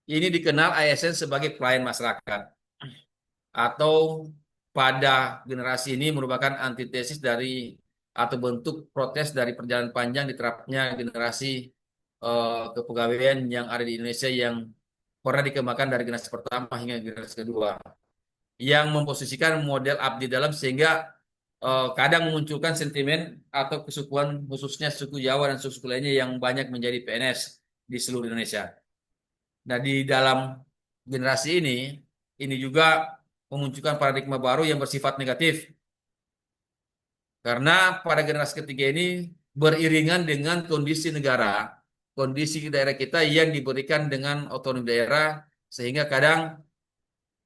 ini dikenal ASN sebagai pelayan masyarakat. Atau pada generasi ini merupakan antitesis dari atau bentuk protes dari perjalanan panjang diterapnya generasi kepegawaian yang ada di Indonesia yang pernah dikembangkan dari generasi pertama hingga generasi kedua, yang memposisikan model abdi dalam sehingga kadang memunculkan sentimen atau kesukuan khususnya suku Jawa dan suku lainnya yang banyak menjadi PNS di seluruh Indonesia. Nah, di dalam generasi ini juga memunculkan paradigma baru yang bersifat negatif. Karena pada generasi ketiga ini beriringan dengan kondisi negara, kondisi daerah kita yang diberikan dengan otonomi daerah, sehingga kadang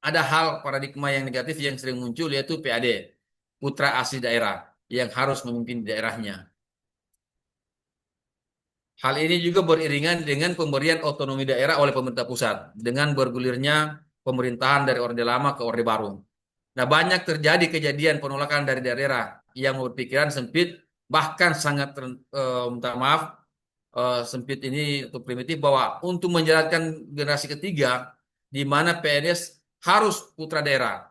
ada hal paradigma yang negatif yang sering muncul yaitu PAD, putra asli daerah, yang harus memimpin daerahnya. Hal ini juga beriringan dengan pemberian otonomi daerah oleh pemerintah pusat dengan bergulirnya pemerintahan dari Orde Lama ke Orde Baru. Nah, banyak terjadi kejadian penolakan dari daerah yang berpikiran sempit, bahkan sangat minta maaf, sempit ini untuk primitif, bahwa untuk menjalankan generasi ketiga, di mana PNS harus putra daerah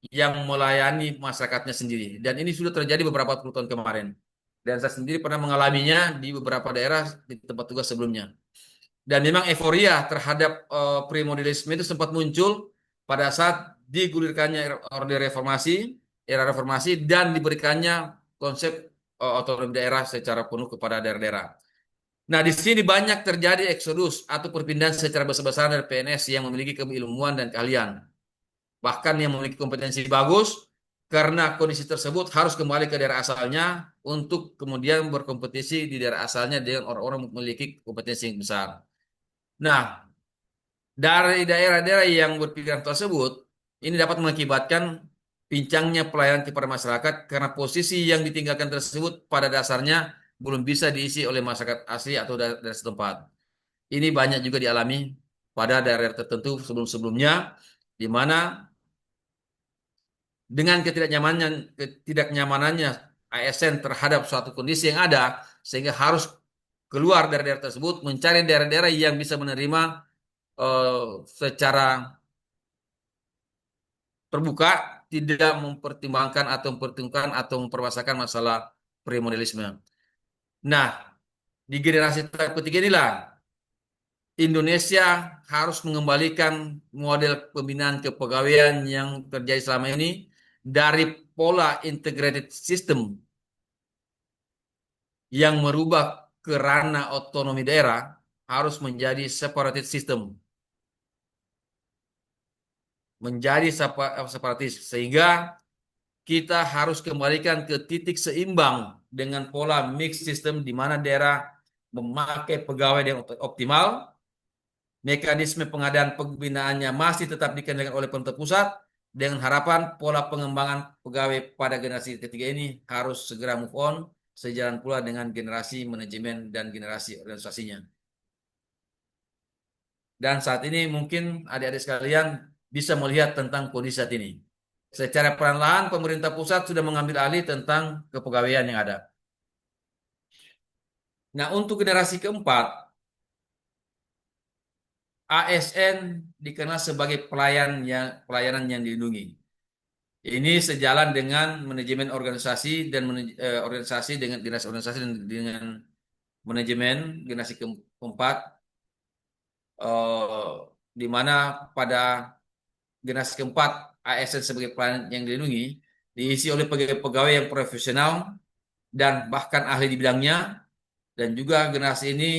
yang melayani masyarakatnya sendiri. Dan ini sudah terjadi beberapa puluh tahun kemarin. Dan saya sendiri pernah mengalaminya di beberapa daerah di tempat tugas sebelumnya. Dan memang euforia terhadap premodernisme itu sempat muncul pada saat digulirkannya Orde Reformasi, era reformasi, dan diberikannya konsep otonomi daerah secara penuh kepada daerah-daerah. Nah, di sini banyak terjadi eksodus atau perpindahan secara besar-besaran dari PNS yang memiliki keilmuan dan keahlian. Bahkan yang memiliki kompetensi bagus, karena kondisi tersebut harus kembali ke daerah asalnya untuk kemudian berkompetisi di daerah asalnya dengan orang-orang memiliki kompetensi yang besar. Nah, dari daerah-daerah yang berpikiran tersebut, ini dapat mengakibatkan pincangnya pelayanan kepada masyarakat karena posisi yang ditinggalkan tersebut pada dasarnya belum bisa diisi oleh masyarakat asli atau daerah setempat. Ini banyak juga dialami pada daerah tertentu sebelum-sebelumnya, di mana dengan ketidaknyamanannya ASN terhadap suatu kondisi yang ada, sehingga harus keluar dari daerah tersebut, mencari daerah-daerah yang bisa menerima secara terbuka, tidak mempertimbangkan atau mempermasalahkan masalah premodernisme. Nah, di generasi ketiga inilah Indonesia harus mengembalikan model pembinaan kepegawaian yang terjadi selama ini dari pola integrated system yang merubah ke ranah otonomi daerah harus menjadi separated system, menjadi separatis, sehingga kita harus kembalikan ke titik seimbang dengan pola mix system di mana daerah memakai pegawai yang optimal, mekanisme pengadaan pembinaannya masih tetap dikendalikan oleh pemerintah pusat, dengan harapan pola pengembangan pegawai pada generasi ketiga ini harus segera move on, sejalan pula dengan generasi manajemen dan generasi organisasinya. Dan saat ini mungkin adik-adik sekalian bisa melihat tentang kondisi saat ini. Secara perlahan pemerintah pusat sudah mengambil alih tentang kepegawaian yang ada. Nah, untuk generasi keempat, ASN dikenal sebagai pelayanan yang dilindungi. Ini sejalan dengan manajemen organisasi dan organisasi dengan generasi organisasi dan dengan manajemen generasi keempat, di mana pada generasi keempat ASN sebagai pelayanan yang dilindungi diisi oleh pegawai yang profesional dan bahkan ahli di bidangnya, dan juga generasi ini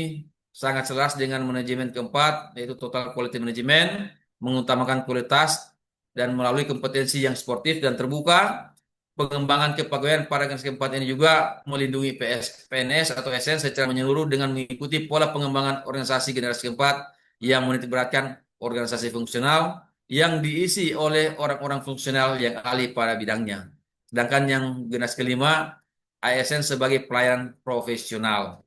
sangat selaras dengan manajemen keempat, yaitu total quality management, mengutamakan kualitas dan melalui kompetensi yang sportif dan terbuka. Pengembangan kepegawaian pada generasi keempat ini juga melindungi PNS atau SN secara menyeluruh dengan mengikuti pola pengembangan organisasi generasi keempat yang menitikberatkan organisasi fungsional yang diisi oleh orang-orang fungsional yang ahli pada bidangnya. Sedangkan yang generasi kelima, ASN sebagai pelayan profesional.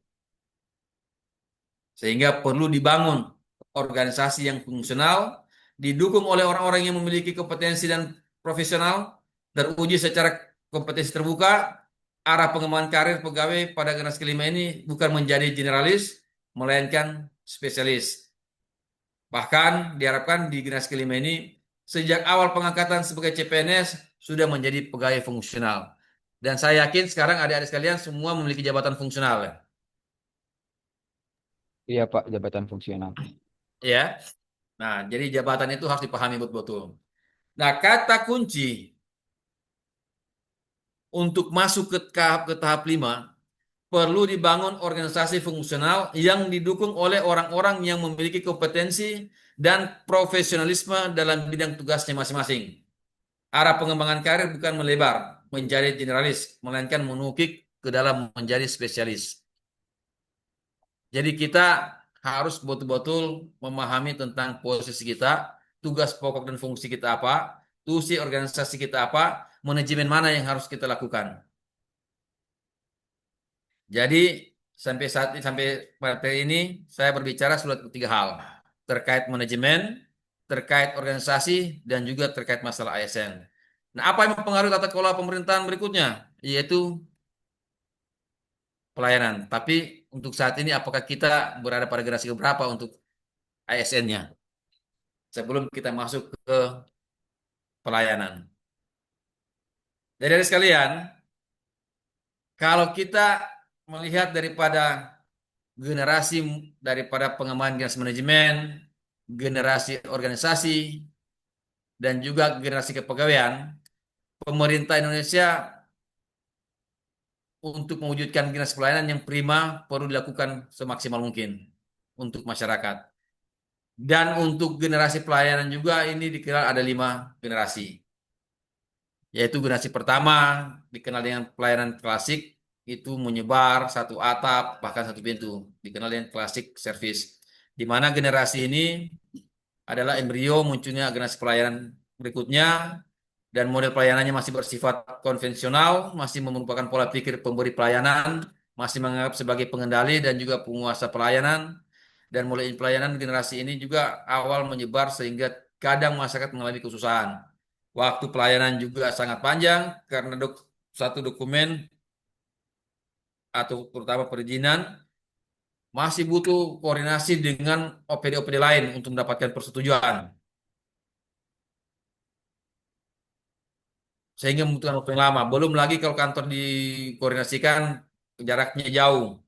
Sehingga perlu dibangun organisasi yang fungsional didukung oleh orang-orang yang memiliki kompetensi dan profesional, teruji secara kompetensi terbuka. Arah pengembangan karir pegawai pada generasi kelima ini bukan menjadi generalis, melainkan spesialis. Bahkan diharapkan di generasi kelima ini sejak awal pengangkatan sebagai CPNS sudah menjadi pegawai fungsional. Dan saya yakin sekarang adik-adik sekalian semua memiliki jabatan fungsional ya. Iya Pak, jabatan fungsional. Ya. Nah, jadi jabatan itu harus dipahami betul-betul. Nah, kata kunci untuk masuk ke tahap 5 perlu dibangun organisasi fungsional yang didukung oleh orang-orang yang memiliki kompetensi dan profesionalisme dalam bidang tugasnya masing-masing. Arah pengembangan karir bukan melebar menjadi generalis, melainkan menukik ke dalam menjadi spesialis. Jadi kita harus betul-betul memahami tentang posisi kita, tugas pokok dan fungsi kita apa, tusi organisasi kita apa, manajemen mana yang harus kita lakukan. Jadi sampai materi ini saya berbicara sudah 3 hal terkait manajemen, terkait organisasi, dan juga terkait masalah ASN. Nah, apa yang mempengaruhi tata kelola pemerintahan berikutnya? Yaitu pelayanan. Tapi untuk saat ini apakah kita berada pada generasi keberapa untuk ASN-nya? Sebelum kita masuk ke pelayanan. Dari sekalian, kalau kita melihat daripada pengembangan generasi manajemen, generasi organisasi, dan juga generasi kepegawaian, pemerintah Indonesia untuk mewujudkan generasi pelayanan yang prima perlu dilakukan semaksimal mungkin untuk masyarakat. Dan untuk generasi pelayanan juga ini dikenal ada 5 generasi. Yaitu generasi pertama dikenal dengan pelayanan klasik, itu menyebar satu atap bahkan satu pintu, dikenal dengan klasik service. Di mana generasi ini adalah embrio munculnya generasi pelayanan berikutnya, dan model pelayanannya masih bersifat konvensional, masih merupakan pola pikir pemberi pelayanan, masih menganggap sebagai pengendali dan juga penguasa pelayanan. Dan mulai pelayanan generasi ini juga awal menyebar sehingga kadang masyarakat mengalami kesusahan. Waktu pelayanan juga sangat panjang karena satu dokumen atau terutama perizinan masih butuh koordinasi dengan OPD-OPD lain untuk mendapatkan persetujuan. Sehingga membutuhkan waktu yang lama. Belum lagi kalau kantor dikoordinasikan jaraknya jauh.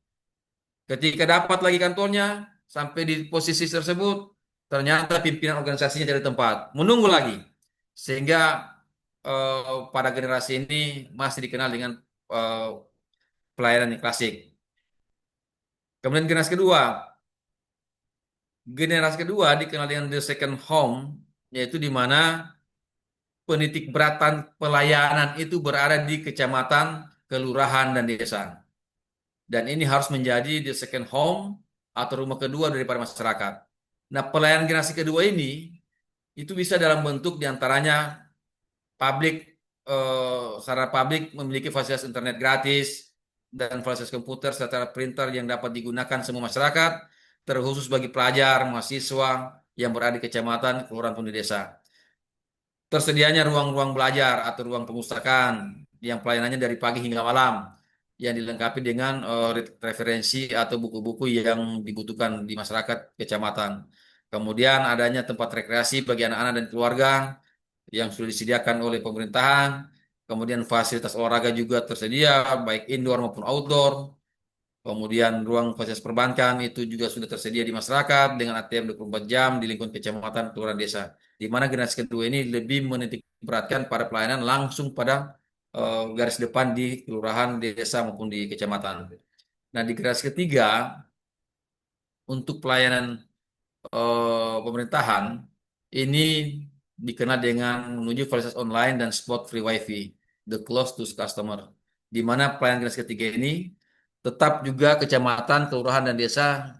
Ketika dapat lagi kantornya, sampai di posisi tersebut, ternyata pimpinan organisasinya dari tempat. Menunggu lagi. Sehingga pada generasi ini masih dikenal dengan pelayanan yang klasik. Kemudian generasi kedua dikenal dengan the second home, yaitu di mana penitik beratan pelayanan itu berada di kecamatan, kelurahan, dan desa. Dan ini harus menjadi the second home atau rumah kedua daripada masyarakat. Nah, pelayanan generasi kedua ini itu bisa dalam bentuk diantaranya sarana publik memiliki fasilitas internet gratis dan fasilitas komputer serta printer yang dapat digunakan semua masyarakat, terkhusus bagi pelajar, mahasiswa yang berada di kecamatan, kelurahan, pun di desa. Tersedianya ruang-ruang belajar atau ruang perpustakaan yang pelayanannya dari pagi hingga malam, yang dilengkapi dengan referensi atau buku-buku yang dibutuhkan di masyarakat kecamatan. Kemudian adanya tempat rekreasi bagi anak-anak dan keluarga yang sudah disediakan oleh pemerintahan. Kemudian fasilitas olahraga juga tersedia, baik indoor maupun outdoor. Kemudian ruang fasilitas perbankan itu juga sudah tersedia di masyarakat dengan ATM 24 jam di lingkungan kecamatan, kelurahan, desa. Di mana generasi kedua ini lebih menitik beratkan pada pelayanan langsung pada garis depan di kelurahan, desa maupun di kecamatan. Nah, di generasi ketiga untuk pelayanan pemerintahan ini dikenal dengan menuju fasilitas online dan spot free wifi, the close to customer. Di mana pelayanan generasi ketiga ini tetap juga kecamatan, kelurahan, dan desa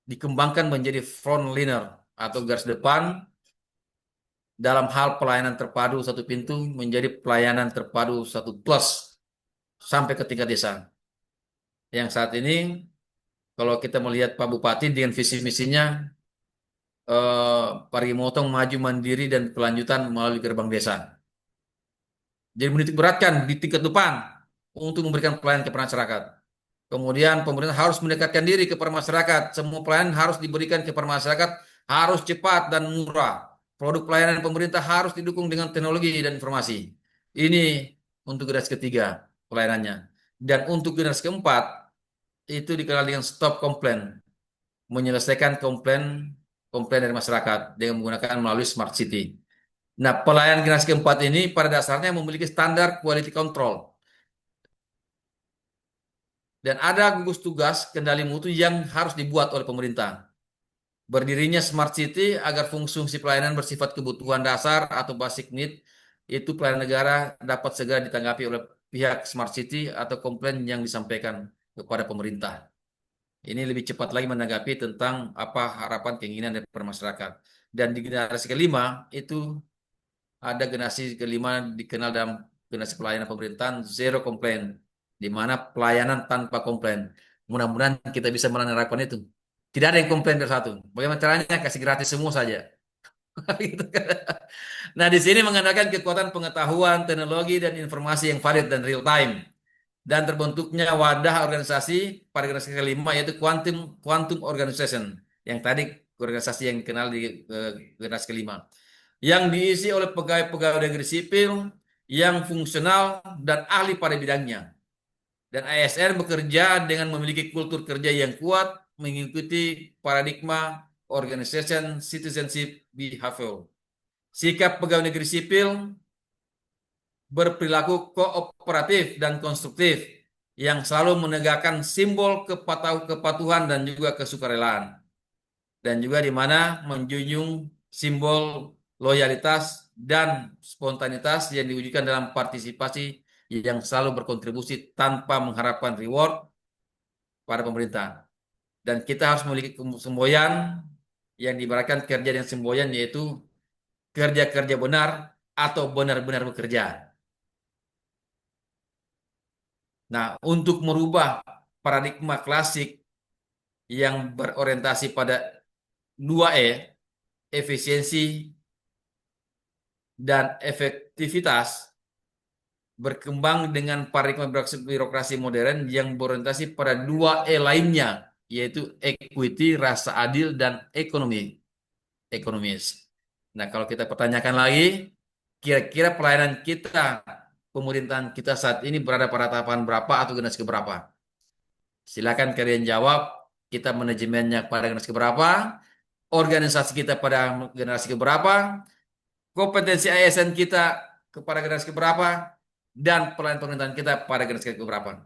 dikembangkan menjadi frontliner atau garis depan dalam hal pelayanan terpadu satu pintu menjadi pelayanan terpadu satu plus sampai ke tingkat desa. Yang saat ini kalau kita melihat Pak Bupati dengan visi misinya Parigi Motong maju mandiri dan kelanjutan melalui gerbang desa. Jadi menitik beratkan di tingkat depan untuk memberikan pelayanan kepada masyarakat. Kemudian pemerintah harus mendekatkan diri kepada masyarakat. Semua pelayanan harus diberikan kepada masyarakat, harus cepat dan murah. Produk pelayanan pemerintah harus didukung dengan teknologi dan informasi. Ini untuk generasi ketiga pelayanannya. Dan untuk generasi keempat, itu dikenal dengan stop komplain. Menyelesaikan komplain dari masyarakat dengan menggunakan melalui smart city. Nah, pelayanan generasi keempat ini pada dasarnya memiliki standar quality control. Dan ada gugus tugas kendali mutu yang harus dibuat oleh pemerintah. Berdirinya Smart City agar fungsi pelayanan bersifat kebutuhan dasar atau basic need itu pelayanan negara dapat segera ditanggapi oleh pihak Smart City atau komplain yang disampaikan kepada pemerintah. Ini lebih cepat lagi menanggapi tentang apa harapan keinginan dari masyarakat. Dan di generasi kelima itu ada generasi kelima dikenal dalam generasi pelayanan pemerintahan zero complaint, di mana pelayanan tanpa komplain. Mudah-mudahan kita bisa menerapkan itu. Tidak ada yang komplain satu. Bagaimana caranya? Kasih gratis semua saja. Gitu kan. Nah, di sini mengandalkan kekuatan pengetahuan, teknologi, dan informasi yang valid dan real time. Dan terbentuknya wadah organisasi pada generasi kelima yaitu quantum organization. Yang tadi organisasi yang dikenal di generasi kelima. Yang diisi oleh pegawai-pegawai negeri sipil yang fungsional dan ahli pada bidangnya. Dan ASN bekerja dengan memiliki kultur kerja yang kuat, mengikuti paradigma organization citizenship behavior. Sikap pegawai negeri sipil berperilaku kooperatif dan konstruktif yang selalu menegakkan simbol kepatuhan dan juga kesukarelaan. Dan juga di mana menjunjung simbol loyalitas dan spontanitas yang diwujudkan dalam partisipasi yang selalu berkontribusi tanpa mengharapkan reward pada pemerintah. Dan kita harus memiliki semboyan yang diibaratkan kerja dengan semboyan yaitu kerja-kerja benar atau benar-benar bekerja. Nah, untuk merubah paradigma klasik yang berorientasi pada 2E, efisiensi dan efektivitas, berkembang dengan paradigma birokrasi modern yang berorientasi pada 2E lainnya, yaitu equity, rasa adil, dan ekonomis. Nah, kalau kita pertanyakan lagi, kira-kira pelayanan kita, pemerintahan kita saat ini berada pada tahapan berapa atau generasi keberapa? Silakan kalian jawab, kita manajemennya pada generasi keberapa, organisasi kita pada generasi keberapa, kompetensi ASN kita kepada generasi keberapa, dan pelayanan pemerintahan kita pada generasi keberapa.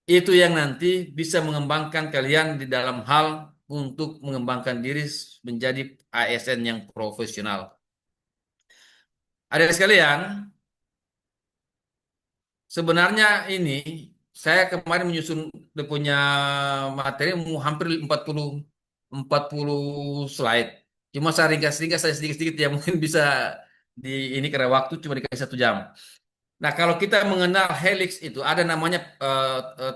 Itu yang nanti bisa mengembangkan kalian di dalam hal untuk mengembangkan diri menjadi ASN yang profesional. Adik sekalian, sebenarnya ini saya kemarin menyusun punya materi hampir 40 slide. Cuma saya ringkas-ringkas saya sedikit-sedikit ya mungkin bisa di ini karena waktu cuma dikasih 1 jam. Nah, kalau kita mengenal helix itu ada namanya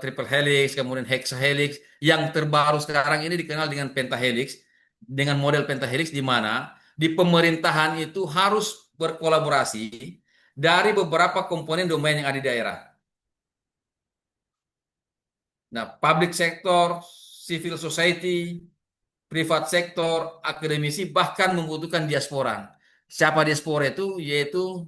triple helix, kemudian hexahelix, yang terbaru sekarang ini dikenal dengan pentahelix, dengan model pentahelix di mana di pemerintahan itu harus berkolaborasi dari beberapa komponen domain yang ada di daerah. Nah, public sector, civil society, privat sektor, akademisi, bahkan membutuhkan diaspora. Siapa diaspora itu? Yaitu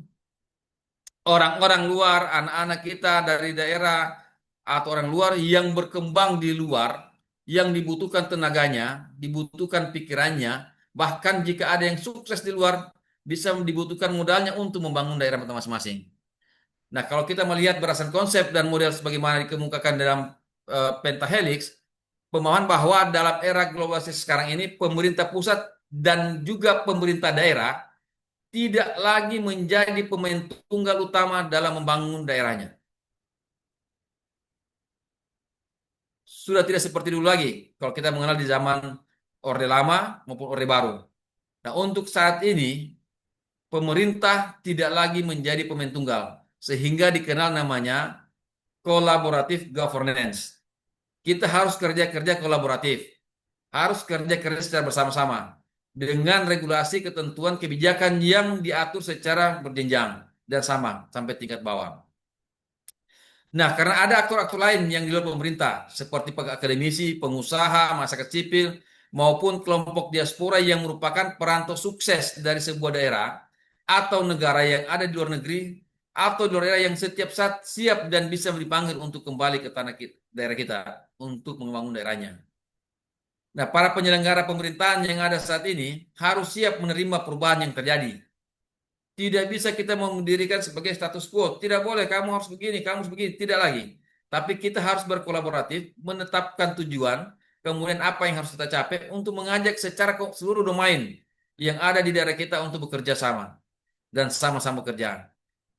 orang-orang luar, anak-anak kita dari daerah, atau orang luar yang berkembang di luar, yang dibutuhkan tenaganya, dibutuhkan pikirannya, bahkan jika ada yang sukses di luar, bisa dibutuhkan modalnya untuk membangun daerah masing-masing. Nah, kalau kita melihat berdasarkan konsep dan model sebagaimana dikemukakan dalam pentahelix, pemahaman bahwa dalam era globalisasi sekarang ini, pemerintah pusat dan juga pemerintah daerah tidak lagi menjadi pemain tunggal utama dalam membangun daerahnya. Sudah tidak seperti dulu lagi, kalau kita mengenal di zaman Orde Lama maupun Orde Baru. Nah, untuk saat ini, pemerintah tidak lagi menjadi pemain tunggal, sehingga dikenal namanya collaborative governance. Kita harus kerja-kerja kolaboratif, harus kerja-kerja secara bersama-sama. dengan regulasi ketentuan kebijakan yang diatur secara berjenjang dan sama sampai tingkat bawah. Nah, karena ada aktor-aktor lain yang di luar pemerintah, seperti akademisi, pengusaha, masyarakat sipil, maupun kelompok diaspora yang merupakan perantau sukses dari sebuah daerah atau negara yang ada di luar negeri, atau di luar daerah yang setiap saat siap dan bisa dipanggil untuk kembali ke tanah daerah kita untuk membangun daerahnya. Nah, para penyelenggara pemerintahan yang ada saat ini harus siap menerima perubahan yang terjadi. Tidak bisa kita mendirikan sebagai status quo. Tidak boleh, kamu harus begini, kamu harus begini. Tidak lagi. Tapi kita harus berkolaboratif, menetapkan tujuan, kemudian apa yang harus kita capai untuk mengajak secara seluruh domain yang ada di daerah kita untuk bekerja sama dan sama-sama bekerja.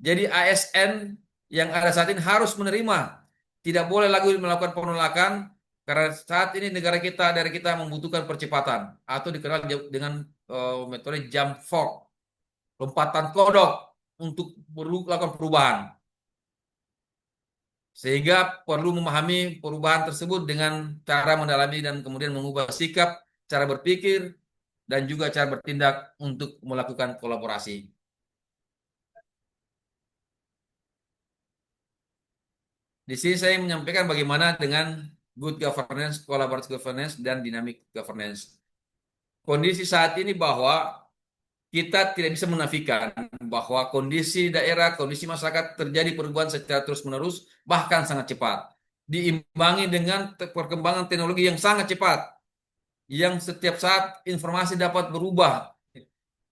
Jadi ASN yang ada saat ini harus menerima. Tidak boleh lagi melakukan penolakan karena saat ini negara kita, daerah kita membutuhkan percepatan atau dikenal dengan metode jump forward, lompatan kodok untuk melakukan perubahan. Sehingga perlu memahami perubahan tersebut dengan cara mendalami dan kemudian mengubah sikap, cara berpikir, dan juga cara bertindak untuk melakukan kolaborasi. Di sini saya menyampaikan bagaimana dengan good governance, collaborative governance, dan dynamic governance. Kondisi saat ini bahwa kita tidak bisa menafikan bahwa kondisi daerah, kondisi masyarakat terjadi perubahan secara terus-menerus, bahkan sangat cepat. Diimbangi dengan perkembangan teknologi yang sangat cepat, yang setiap saat informasi dapat berubah.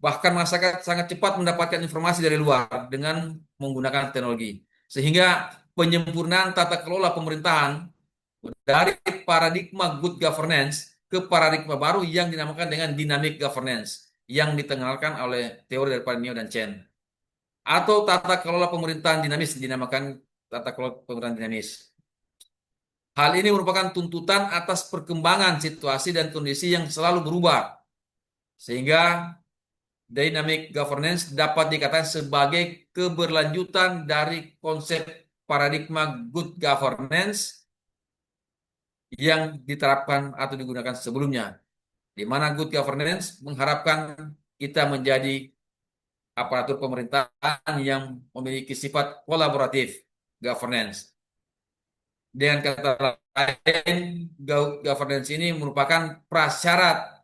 Bahkan masyarakat sangat cepat mendapatkan informasi dari luar dengan menggunakan teknologi. Sehingga penyempurnaan tata kelola pemerintahan dari paradigma good governance ke paradigma baru yang dinamakan dengan dynamic governance yang ditengalkan oleh teori dari Neo dan Chen. Atau tata kelola pemerintahan dinamis dinamakan tata kelola pemerintahan dinamis. Hal ini merupakan tuntutan atas perkembangan situasi dan kondisi yang selalu berubah. Sehingga dynamic governance dapat dikatakan sebagai keberlanjutan dari konsep paradigma good governance yang diterapkan atau digunakan sebelumnya, di mana good governance mengharapkan kita menjadi aparatur pemerintahan yang memiliki sifat kolaboratif governance. Dengan kata lain, governance ini merupakan prasyarat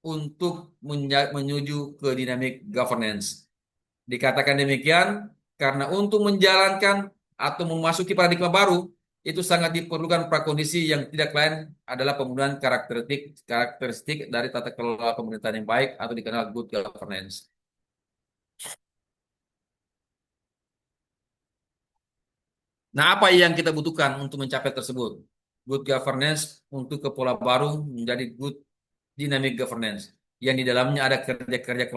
untuk menuju ke dynamic governance. Dikatakan demikian karena untuk menjalankan atau memasuki paradigma baru, itu sangat diperlukan prakondisi yang tidak lain adalah pembunuhan karakteristik dari tata kelola pemerintahan yang baik atau dikenal good governance. Nah, apa yang kita butuhkan untuk mencapai tersebut? Good governance untuk ke pola baru menjadi good dynamic governance yang di dalamnya ada kerja-kerja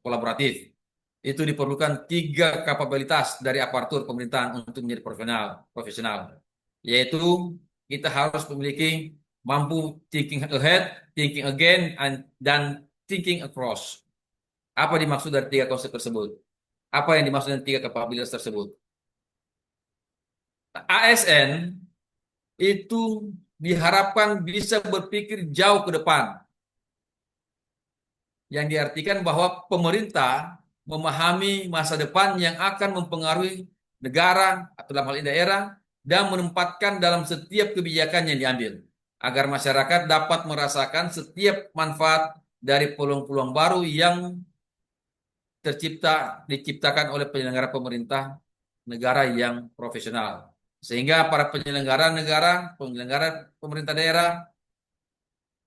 kolaboratif. Itu diperlukan 3 kapabilitas dari aparatur pemerintahan untuk menjadi profesional. Yaitu kita harus memiliki mampu thinking ahead, thinking again, dan thinking across. Apa dimaksud dari 3 konsep tersebut? Apa yang dimaksud dengan 3 kapabilitas tersebut? ASN itu diharapkan bisa berpikir jauh ke depan. Yang diartikan bahwa pemerintah memahami masa depan yang akan mempengaruhi negara atau dalam hal ini daerah dan menempatkan dalam setiap kebijakan yang diambil agar masyarakat dapat merasakan setiap manfaat dari peluang-peluang baru yang diciptakan oleh penyelenggara pemerintah negara yang profesional. Sehingga para penyelenggara negara, penyelenggara pemerintah daerah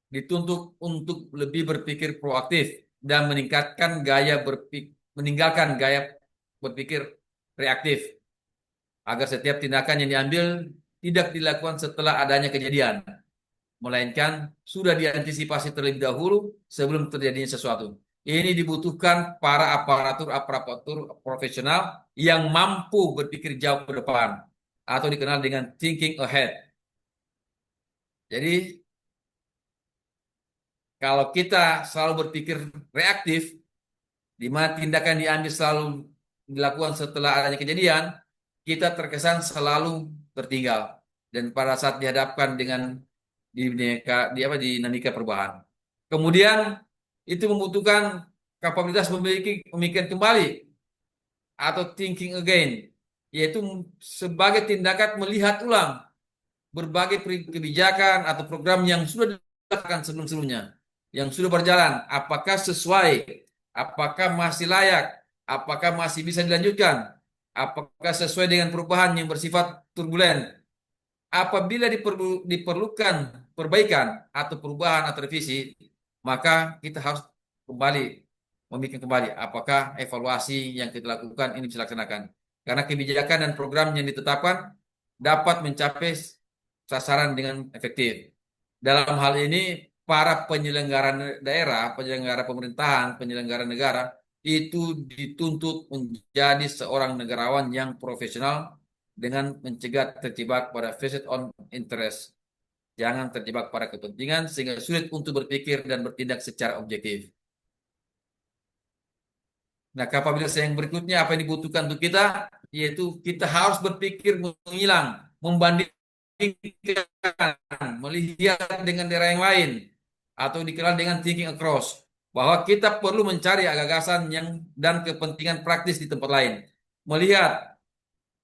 dituntut untuk lebih berpikir proaktif dan meninggalkan gaya berpikir reaktif agar setiap tindakan yang diambil tidak dilakukan setelah adanya kejadian, melainkan sudah diantisipasi terlebih dahulu sebelum terjadinya sesuatu. Ini dibutuhkan para aparatur profesional yang mampu berpikir jauh ke depan atau dikenal dengan thinking ahead. Jadi kalau kita selalu berpikir reaktif, di mana tindakan diambil selalu dilakukan setelah adanya kejadian, kita terkesan selalu tertinggal. Dan pada saat dihadapkan dengan dinamika perubahan. Kemudian itu membutuhkan kapabilitas memiliki pemikiran kembali atau thinking again, yaitu sebagai tindakan melihat ulang berbagai kebijakan atau program yang sudah dilakukan sebelum-sebelumnya, yang sudah berjalan, apakah sesuai, apakah masih layak, apakah masih bisa dilanjutkan, apakah sesuai dengan perubahan yang bersifat turbulen. Apabila diperlukan perbaikan atau perubahan atau revisi, maka kita harus kembali memikirkan kembali apakah evaluasi yang kita lakukan ini bisa dilaksanakan. Karena kebijakan dan program yang ditetapkan dapat mencapai sasaran dengan efektif. Dalam hal ini, para penyelenggara daerah, penyelenggara pemerintahan, penyelenggara negara itu dituntut menjadi seorang negarawan yang profesional dengan mencegah terjebak pada vested on interest. Jangan terjebak pada kepentingan sehingga sulit untuk berpikir dan bertindak secara objektif. Nah, kapabilitas yang berikutnya apa yang dibutuhkan untuk kita, yaitu kita harus berpikir mengilang, membandingkan, melihat dengan daerah yang lain, atau dikenal dengan thinking across, bahwa kita perlu mencari gagasan yang dan kepentingan praktis di tempat lain. Melihat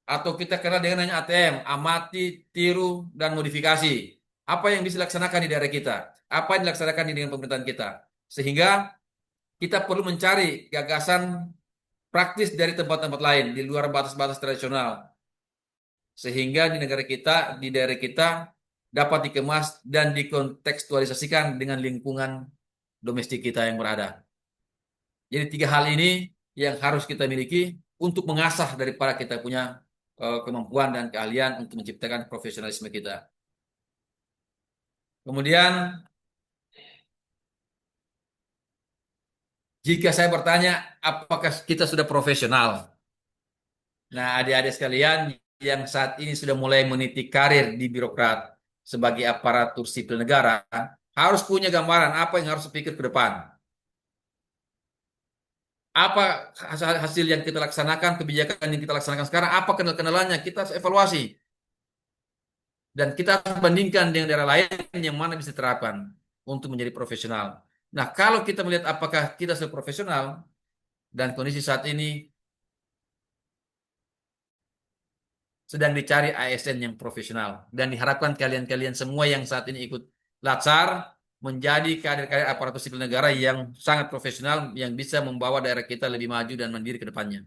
atau kita kenal dengan hanya ATM, amati, tiru, dan modifikasi. Apa yang bisa dilaksanakan di daerah kita? Apa yang dilaksanakan dengan pemerintahan kita? Sehingga kita perlu mencari gagasan praktis dari tempat-tempat lain di luar batas-batas tradisional. Sehingga di negara kita, di daerah kita dapat dikemas dan dikontekstualisasikan dengan lingkungan domestik kita yang berada. Jadi tiga hal ini yang harus kita miliki untuk mengasah daripada kita punya kemampuan dan keahlian untuk menciptakan profesionalisme kita. Kemudian, jika saya bertanya, apakah kita sudah profesional? Nah, adik-adik sekalian yang saat ini sudah mulai meniti karir di birokrat sebagai aparatur sipil negara, harus punya gambaran apa yang harus dipikir ke depan. Apa hasil yang kita laksanakan, kebijakan yang kita laksanakan sekarang, apa kendala-kendalanya, kita harus evaluasi. Dan kita harus bandingkan dengan daerah lain yang mana bisa diterapkan untuk menjadi profesional. Nah, kalau kita melihat apakah kita sudah profesional dan kondisi saat ini sedang dicari ASN yang profesional. Dan diharapkan kalian-kalian semua yang saat ini ikut Latsar menjadi kader-kader aparatur sipil negara yang sangat profesional yang bisa membawa daerah kita lebih maju dan mandiri ke depannya.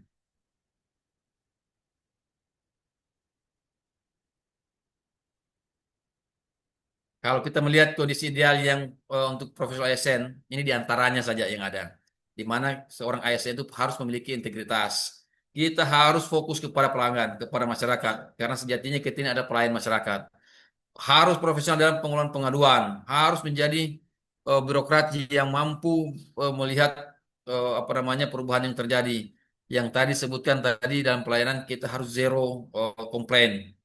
Kalau kita melihat kondisi ideal yang untuk profesional ASN, ini diantaranya saja yang ada. Di mana seorang ASN itu harus memiliki integritas. Kita harus fokus kepada pelanggan, kepada masyarakat. Karena sejatinya kita ini ada pelayan masyarakat. Harus profesional dalam pengelolaan pengaduan. Harus menjadi birokrat yang mampu melihat apa namanya perubahan yang terjadi. Yang tadi sebutkan tadi dalam pelayanan kita harus zero komplain.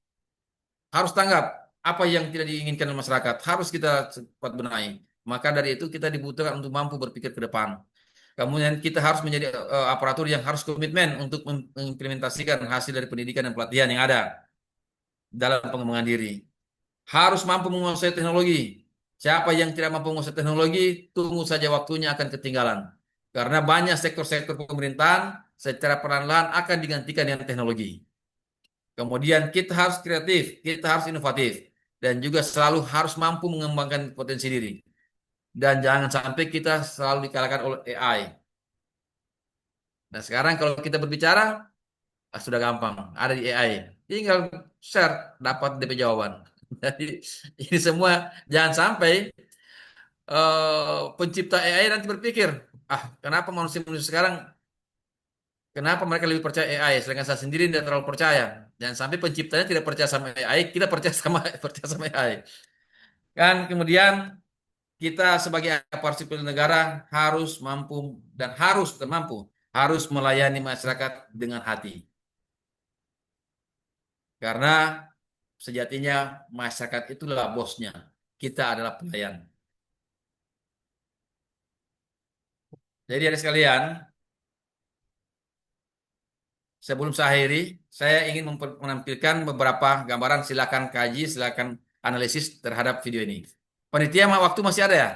Harus tanggap apa yang tidak diinginkan oleh masyarakat. Harus kita cepat benahi. Maka dari itu kita dibutuhkan untuk mampu berpikir ke depan. Kemudian kita harus menjadi aparatur yang harus komitmen untuk mengimplementasikan hasil dari pendidikan dan pelatihan yang ada dalam pengembangan diri. Harus mampu menguasai teknologi. Siapa yang tidak mampu menguasai teknologi, tunggu saja waktunya akan ketinggalan. Karena banyak sektor-sektor pemerintahan secara perlahan-lahan akan digantikan dengan teknologi. Kemudian kita harus kreatif, kita harus inovatif, dan juga selalu harus mampu mengembangkan potensi diri. Dan jangan sampai kita selalu dikalahkan oleh AI. Nah sekarang kalau kita berbicara, sudah gampang, ada di AI. Tinggal share, dapat DP jawaban. Jadi ini semua jangan sampai pencipta AI nanti berpikir, kenapa manusia-manusia sekarang, kenapa mereka lebih percaya AI, sedangkan saya sendiri tidak terlalu percaya. Jangan sampai penciptanya tidak percaya sama AI, kita percaya sama AI. Kan kemudian kita sebagai aparatur sipil negara harus mampu dan harus melayani masyarakat dengan hati. Karena sejatinya masyarakat itulah bosnya. Kita adalah pelayan. Jadi ada sekalian, sebelum saya akhiri, saya ingin menampilkan beberapa gambaran. Silakan kaji, silakan analisis terhadap video ini. Panitia, waktu masih ada ya?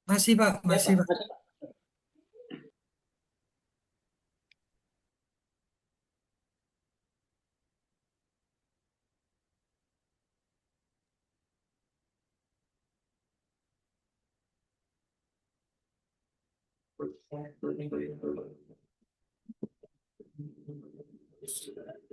Masih Pak, Ya masih Pak, Pak. masih Pak.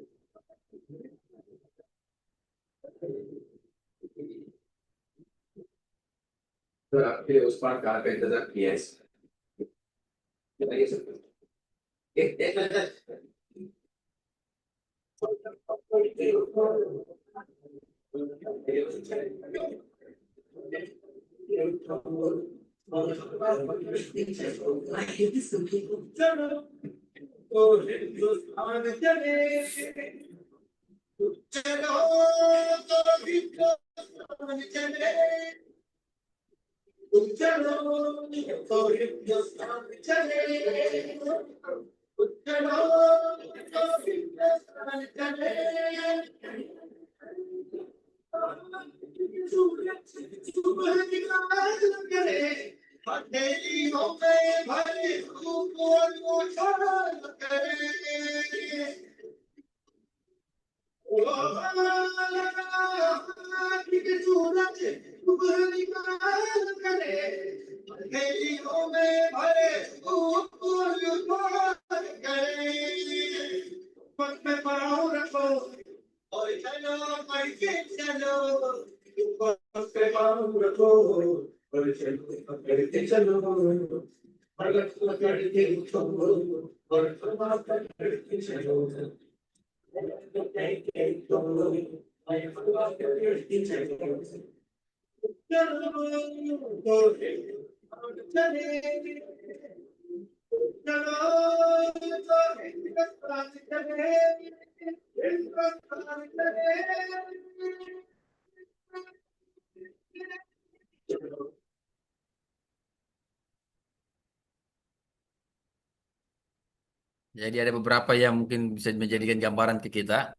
Jadi ada beberapa yang mungkin bisa menjadikan gambaran ke kita.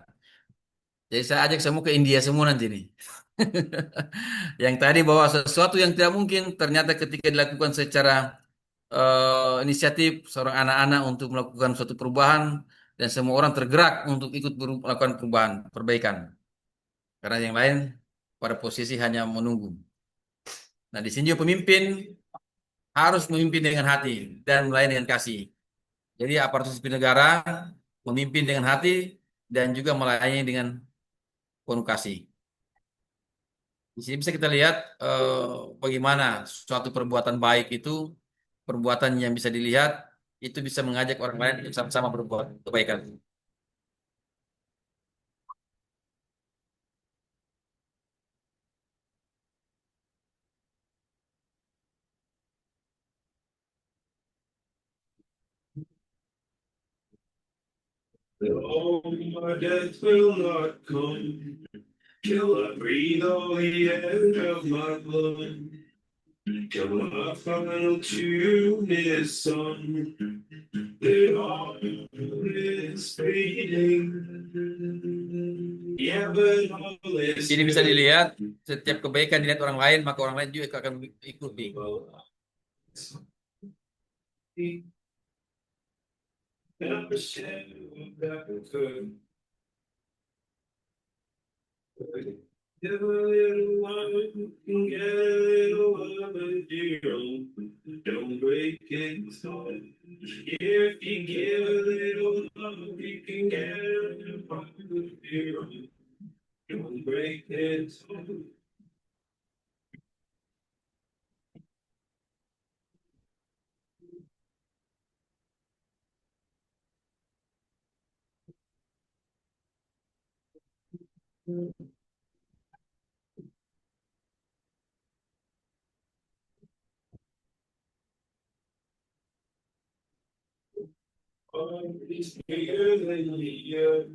Jadi saya ajak semua ke India semua nanti nih. Yang tadi bahwa sesuatu yang tidak mungkin ternyata ketika dilakukan secara inisiatif seorang anak-anak untuk melakukan suatu perubahan dan semua orang tergerak untuk ikut melakukan perubahan, perbaikan. Karena yang lain pada posisi hanya menunggu. Nah, di sini juga pemimpin harus memimpin dengan hati dan melayani dengan kasih. Jadi aparatur sipil negara memimpin dengan hati dan juga melayani dengan penuh kasih. Di sini bisa kita lihat bagaimana suatu perbuatan baik itu, perbuatan yang bisa dilihat, itu bisa mengajak orang lain untuk sama-sama berbuat kebaikan. Oh, my death will not come till I breathe all the air of my blood. Till my final tune is sung, that all is fading. Yeah, but all is Jadi bisa dilihat setiap kebaikan dilihat orang lain, maka orang lain juga akan ikuti. never said that I could. Give a little one can get a little love, dear. Don't break it heart. If you give a little love, you can get a little love, dear. Don't break it heart. It's bigger than the year.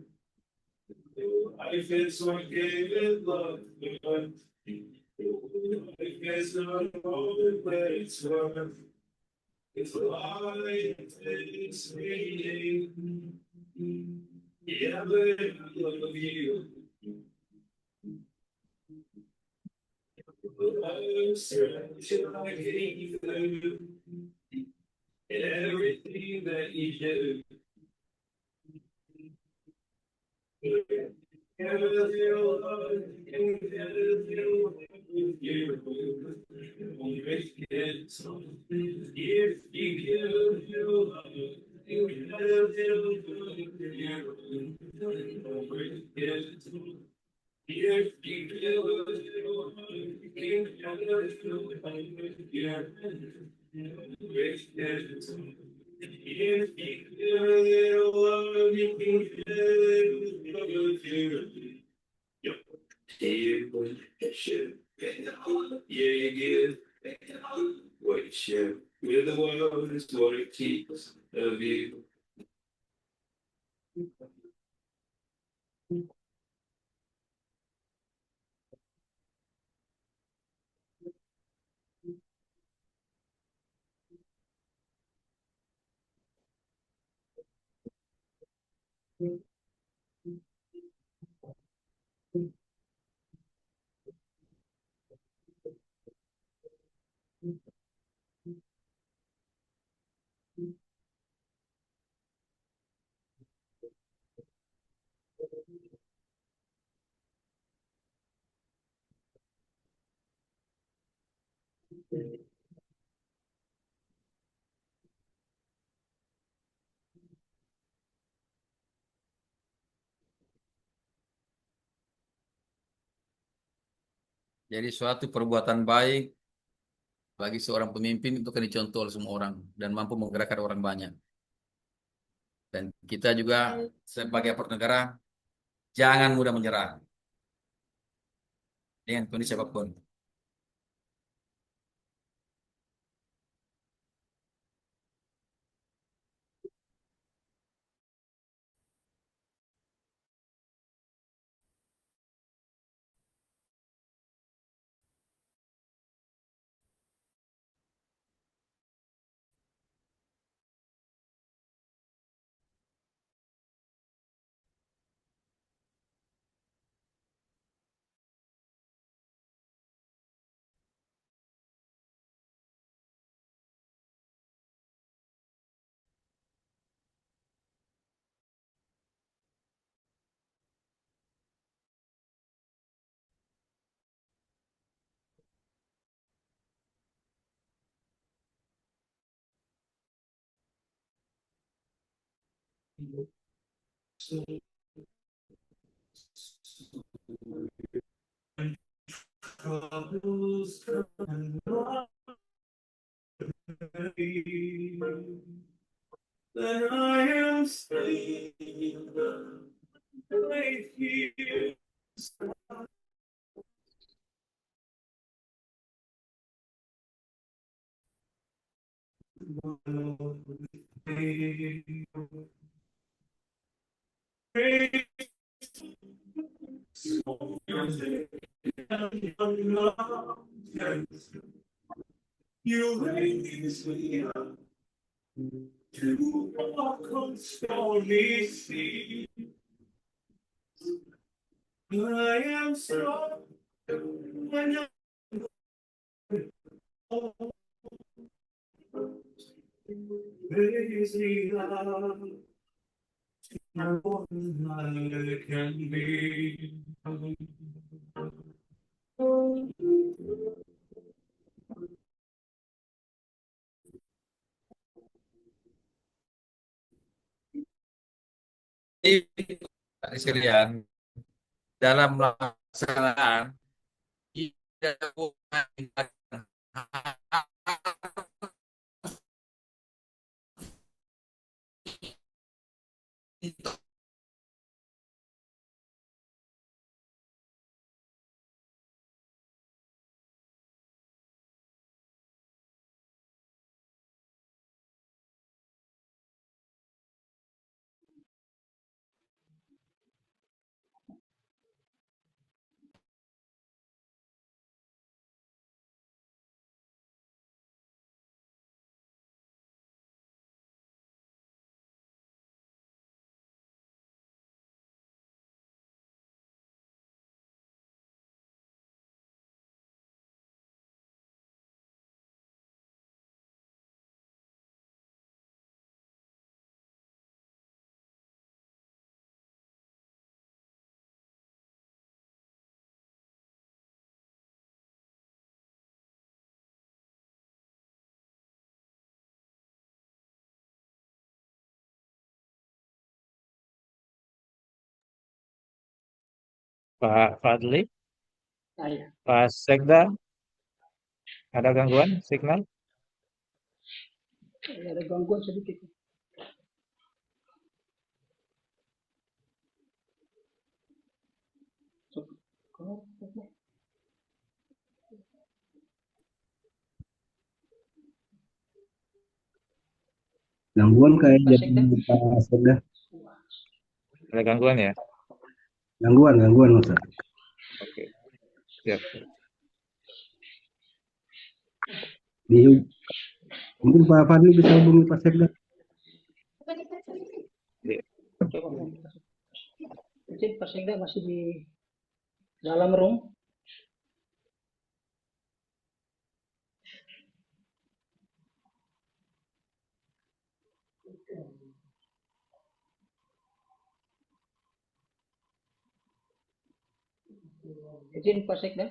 Life is like giving love. Life is not always worth. It's life is fading. Yeah, but I love you. Everything that you do. Yeah, you get what you share with the world is what it keeps of you. Jadi suatu perbuatan baik bagi seorang pemimpin itu kan dicontoh oleh semua orang dan mampu menggerakkan orang banyak. Dan kita juga sebagai aparat negara jangan mudah menyerah dengan kondisi apapun. Troubles come then I am still right here. You raise me up to walk on stormy sea. I am strong when raise me up more than I can be. Jadi sekalian dalam melaksanakan tidak Pak Fadli, Nah, ya. Pak Sekda, ada gangguan signal? Ada gangguan sedikit. Gangguan kayak Pak jadi Sekda. Pak Sekda. Ada gangguan ya? Gangguan Ustaz. Oke, siap. Mungkin Pak Fadli bisa hubungi Pak Sekda. Iya. Coba. Mungkin Pak Sekda masih di dalam room. Izin Pak Sekda.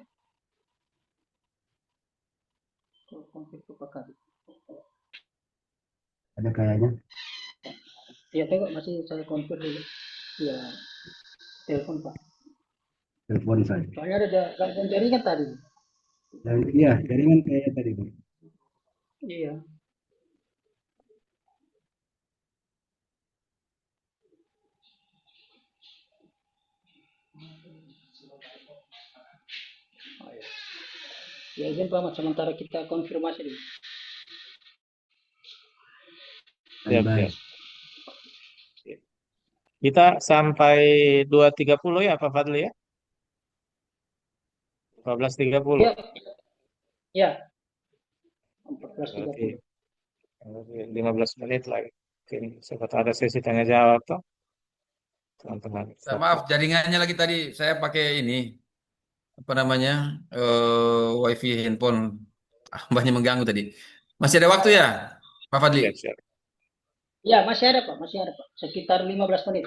Konflik kepakat. Ada kayaknya. Ya, tengok masih saya konfirm dulu. Ya, telepon Pak. Telepon saya. Soalnya ada gangguan jaringan tadi. Dan iya, jaringan kayak tadi, Pak. Iya. Oh, ya. Ya, izin Pak Ahmad, sementara kita konfirmasi dulu. Siap, Baik. siap. Kita sampai 2.30 ya Pak Fadli ya? 12.30. Ya, ya. Berarti 14.30. 15 menit lagi. Mungkin sempat ada sesi tanya jawab toh, teman-teman. Maaf, jaringannya lagi tadi saya pakai ini apa namanya WiFi handphone. Banyak mengganggu tadi. Masih ada waktu ya, Pak Fadli? Siap, siap. Ya, masih ada Pak, masih ada Pak. Sekitar 15 menit.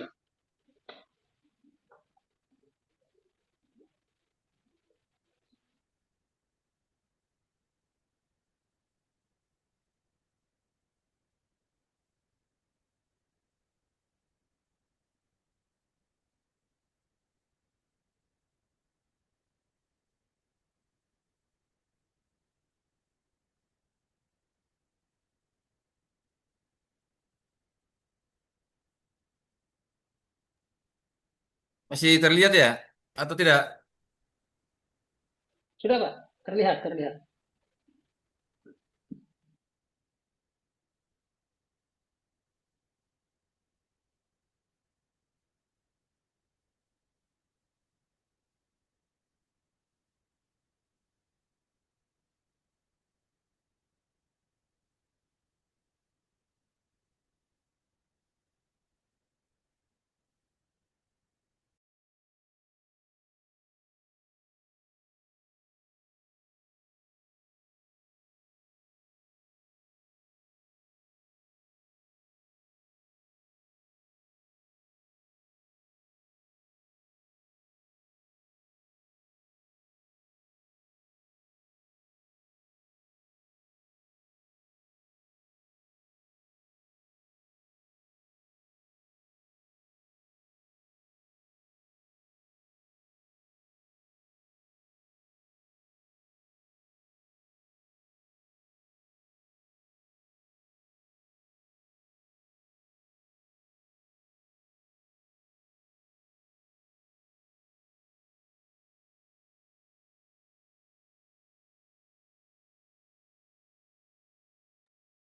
Masih terlihat ya? Atau tidak? Sudah Pak, terlihat, terlihat.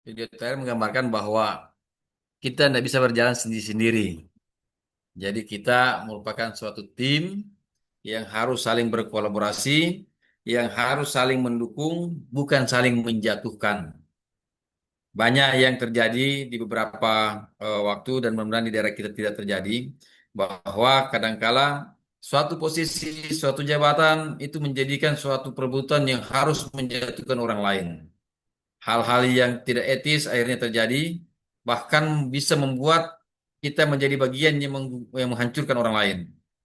Video terakhir menggambarkan bahwa kita tidak bisa berjalan sendiri-sendiri. Jadi kita merupakan suatu tim yang harus saling berkolaborasi, yang harus saling mendukung, bukan saling menjatuhkan. Banyak yang terjadi di beberapa waktu dan mudah-mudahan di daerah kita tidak terjadi, bahwa kadangkala suatu posisi, suatu jabatan itu menjadikan suatu perebutan yang harus menjatuhkan orang lain. Hal-hal yang tidak etis akhirnya terjadi, bahkan bisa membuat kita menjadi bagian yang menghancurkan orang lain.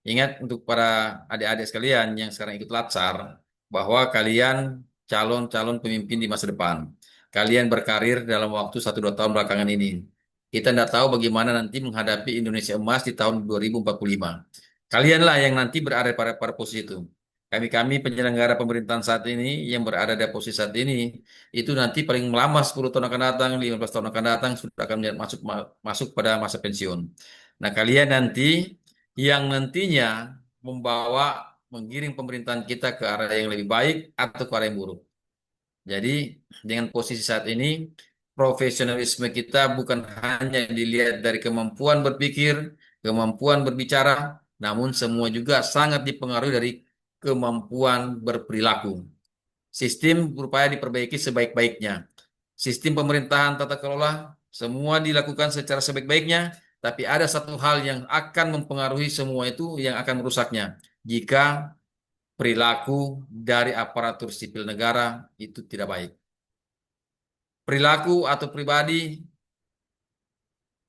Ingat untuk para adik-adik sekalian yang sekarang ikut latsar, bahwa kalian calon-calon pemimpin di masa depan. Kalian berkarir dalam waktu 1-2 tahun belakangan ini. Kita tidak tahu bagaimana nanti menghadapi Indonesia emas di tahun 2045. Kalianlah yang nanti berada pada posisi itu. Kami penyelenggara pemerintahan saat ini yang berada di posisi saat ini itu nanti paling lama 10 tahun akan datang, 15 tahun akan datang sudah akan masuk pada masa pensiun. Nah, kalian nanti yang nantinya menggiring pemerintahan kita ke arah yang lebih baik atau ke arah yang buruk. Jadi dengan posisi saat ini profesionalisme kita bukan hanya dilihat dari kemampuan berpikir, kemampuan berbicara, namun semua juga sangat dipengaruhi dari kemampuan berperilaku. Sistem berupaya diperbaiki sebaik-baiknya. Sistem pemerintahan tata kelola semua dilakukan secara sebaik-baiknya, tapi ada satu hal yang akan mempengaruhi semua itu yang akan merusaknya. Jika perilaku dari aparatur sipil negara itu tidak baik. Perilaku atau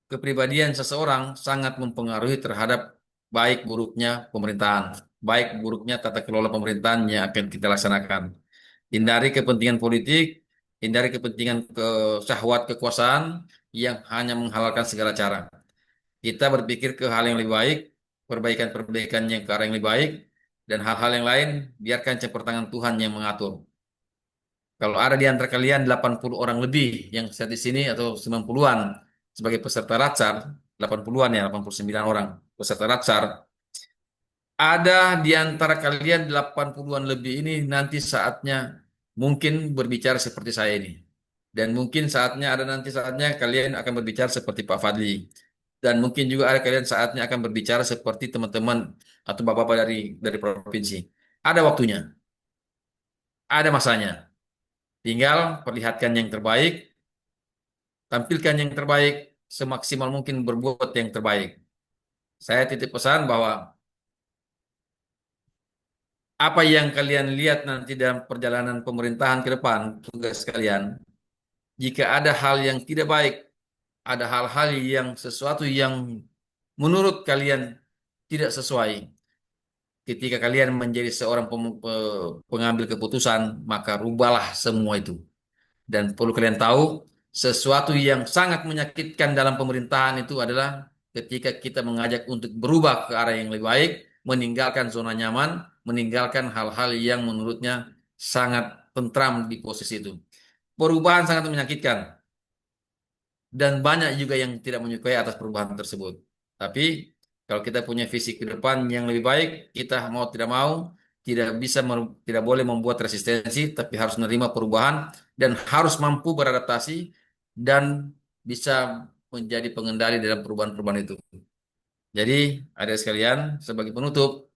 kepribadian seseorang sangat mempengaruhi terhadap baik buruknya pemerintahan, baik buruknya tata kelola pemerintahan yang akan kita laksanakan. Hindari kepentingan politik, hindari kepentingan syahwat kekuasaan yang hanya menghalalkan segala cara. Kita berpikir ke hal yang lebih baik, perbaikan-perbaikan yang ke arah yang lebih baik, dan hal-hal yang lain biarkan campur tangan Tuhan yang mengatur. Kalau ada di antara kalian 80 orang lebih yang saat di sini atau 90-an sebagai peserta Latsar, 80-an ya, 89 orang peserta Latsar, ada di antara kalian 80-an lebih ini nanti saatnya mungkin berbicara seperti saya ini. Dan mungkin nanti saatnya kalian akan berbicara seperti Pak Fadli. Dan mungkin juga ada kalian saatnya akan berbicara seperti teman-teman atau bapak-bapak dari provinsi. Ada waktunya, ada masanya. Tinggal perlihatkan yang terbaik, tampilkan yang terbaik, semaksimal mungkin berbuat yang terbaik. Saya titip pesan bahwa apa yang kalian lihat nanti dalam perjalanan pemerintahan ke depan, tugas kalian, jika ada hal yang tidak baik, ada hal-hal sesuatu yang menurut kalian tidak sesuai, ketika kalian menjadi seorang pengambil keputusan, maka rubahlah semua itu. Dan perlu kalian tahu, sesuatu yang sangat menyakitkan dalam pemerintahan itu adalah ketika kita mengajak untuk berubah ke arah yang lebih baik, meninggalkan zona nyaman, meninggalkan hal-hal yang menurutnya sangat tentram di posisi itu. Perubahan sangat menyakitkan. Dan banyak juga yang tidak menyukai atas perubahan tersebut. Tapi kalau kita punya visi ke depan yang lebih baik, kita mau tidak mau tidak boleh membuat resistensi, tapi harus menerima perubahan dan harus mampu beradaptasi dan bisa menjadi pengendali dalam perubahan-perubahan itu. Jadi, adik sekalian, sebagai penutup,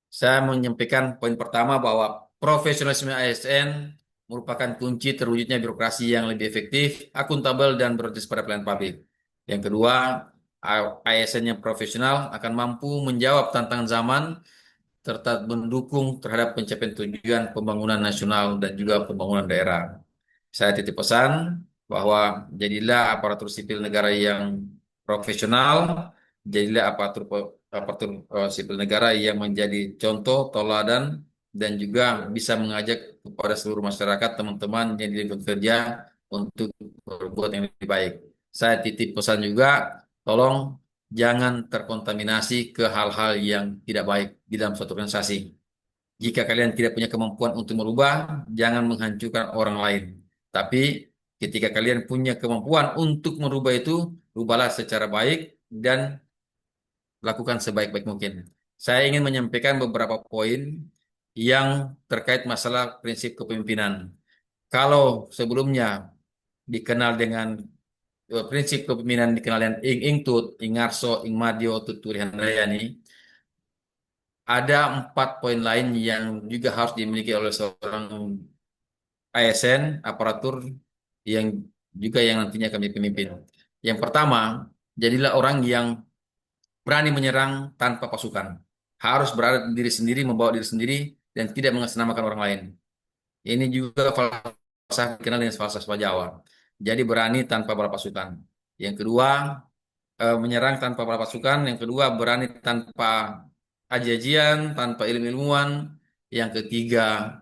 saya menyampaikan poin pertama bahwa profesionalisme ASN merupakan kunci terwujudnya birokrasi yang lebih efektif, akuntabel, dan berorientasi pada pelayanan publik. Yang kedua, ASN yang profesional akan mampu menjawab tantangan zaman serta mendukung terhadap pencapaian tujuan pembangunan nasional dan juga pembangunan daerah. Saya titip pesan bahwa jadilah aparatur sipil negara yang profesional, jadilah aparatur sipil negara yang menjadi contoh, teladan, dan juga bisa mengajak kepada seluruh masyarakat, teman-teman yang di lingkungan kerja untuk berbuat yang lebih baik. Saya titip pesan juga, tolong jangan terkontaminasi ke hal-hal yang tidak baik di dalam suatu organisasi. Jika kalian tidak punya kemampuan untuk merubah, jangan menghancurkan orang lain. Tapi ketika kalian punya kemampuan untuk merubah itu, rubahlah secara baik dan lakukan sebaik-baik mungkin. Saya ingin menyampaikan beberapa poin yang terkait masalah prinsip kepemimpinan. Kalau sebelumnya dikenal dengan prinsip kepemimpinan dikenal dengan Ing Ingtut, Ing Ngarso, Ing Madio, Tuturi Handayani, ada 4 poin lain yang juga harus dimiliki oleh seorang ASN, aparatur yang juga yang nantinya kami pemimpin. Yang pertama, jadilah orang yang berani menyerang tanpa pasukan. Harus berada diri sendiri, membawa diri sendiri, dan tidak mengatasnamakan orang lain. Ini juga falsafah dikenal dengan falsafah Jawa. Jadi berani tanpa bala pasukan. Yang kedua, menyerang tanpa bala pasukan. Yang kedua, berani tanpa aji-ajian, tanpa ilmu-ilmuwan. Yang ketiga,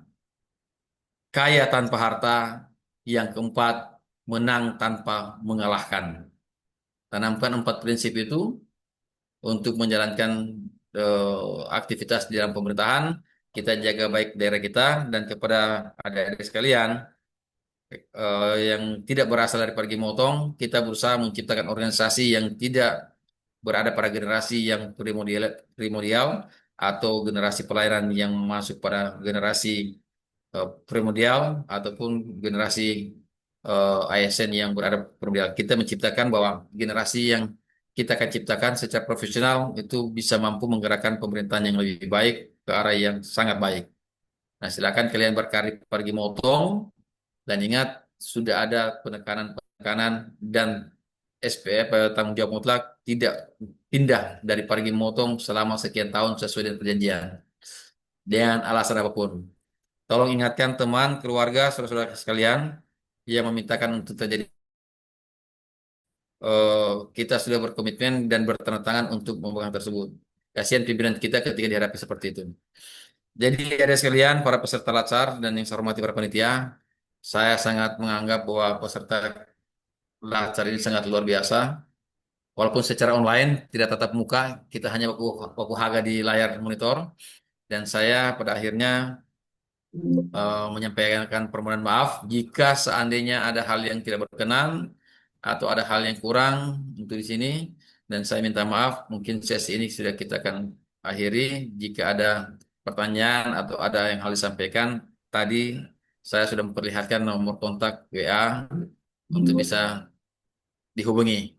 kaya tanpa harta. Yang keempat, menang tanpa mengalahkan. tanamkan 4 prinsip itu untuk menjalankan aktivitas di dalam pemerintahan. Kita jaga baik daerah kita, dan kepada adik-adik sekalian yang tidak berasal dari Parigi Motong, kita berusaha menciptakan organisasi yang tidak berada pada generasi yang primordial atau generasi pelayaran yang masuk pada generasi primordial ataupun generasi ASN yang berada primordial. Kita menciptakan bahwa generasi yang kita akan ciptakan secara profesional itu bisa mampu menggerakkan pemerintahan yang lebih baik ke arah yang sangat baik. Nah, silakan kalian berkarir pergi motong, dan ingat sudah ada penekanan-penekanan dan SPF tanggung jawab mutlak tidak pindah dari Parigi Motong selama sekian tahun sesuai dengan perjanjian dengan alasan apapun. Tolong ingatkan teman, keluarga, saudara-saudara sekalian yang memintakan untuk terjadi. Kita sudah berkomitmen dan bertanda tangan untuk membangun tersebut. Kasihan pimpinan kita ketika dihadapi seperti itu. Jadi ada sekalian para peserta latsar dan yang saya hormati para panitia, saya sangat menganggap bahwa peserta latsar ini sangat luar biasa. Walaupun secara online tidak tatap muka, kita hanya baku haga di layar monitor. Dan saya pada akhirnya menyampaikan permohonan maaf jika seandainya ada hal yang tidak berkenan atau ada hal yang kurang untuk di sini. Dan saya minta maaf, mungkin sesi ini sudah kita akan akhiri. Jika ada pertanyaan atau ada yang hal disampaikan, tadi saya sudah memperlihatkan nomor kontak WA untuk bisa dihubungi.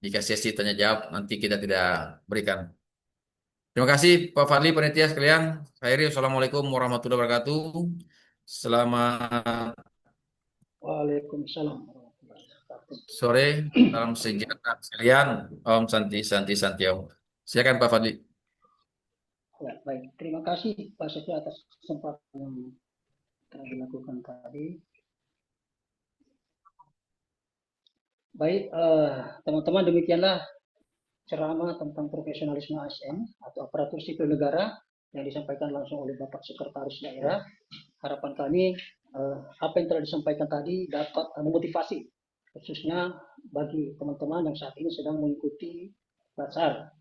Jika sesi tanya jawab nanti kita tidak berikan. Terima kasih Pak Fadli, panitia sekalian. Akhiri, Assalamualaikum warahmatullahi wabarakatuh. Selamat Waalaikumsalam warahmatullahi wabarakatuh. sore, salam sejahtera sekalian. Om Santi Santi Santi Om. Silakan Pak Fadli. Ya, baik. Terima kasih Pak Sekda atas kesempatan yang telah dilakukan tadi. Baik, teman-teman, demikianlah ceramah tentang profesionalisme ASN atau aparatur sipil negara yang disampaikan langsung oleh Bapak Sekretaris Daerah. Harapan kami apa yang telah disampaikan tadi dapat memotivasi khususnya bagi teman-teman yang saat ini sedang mengikuti latsar.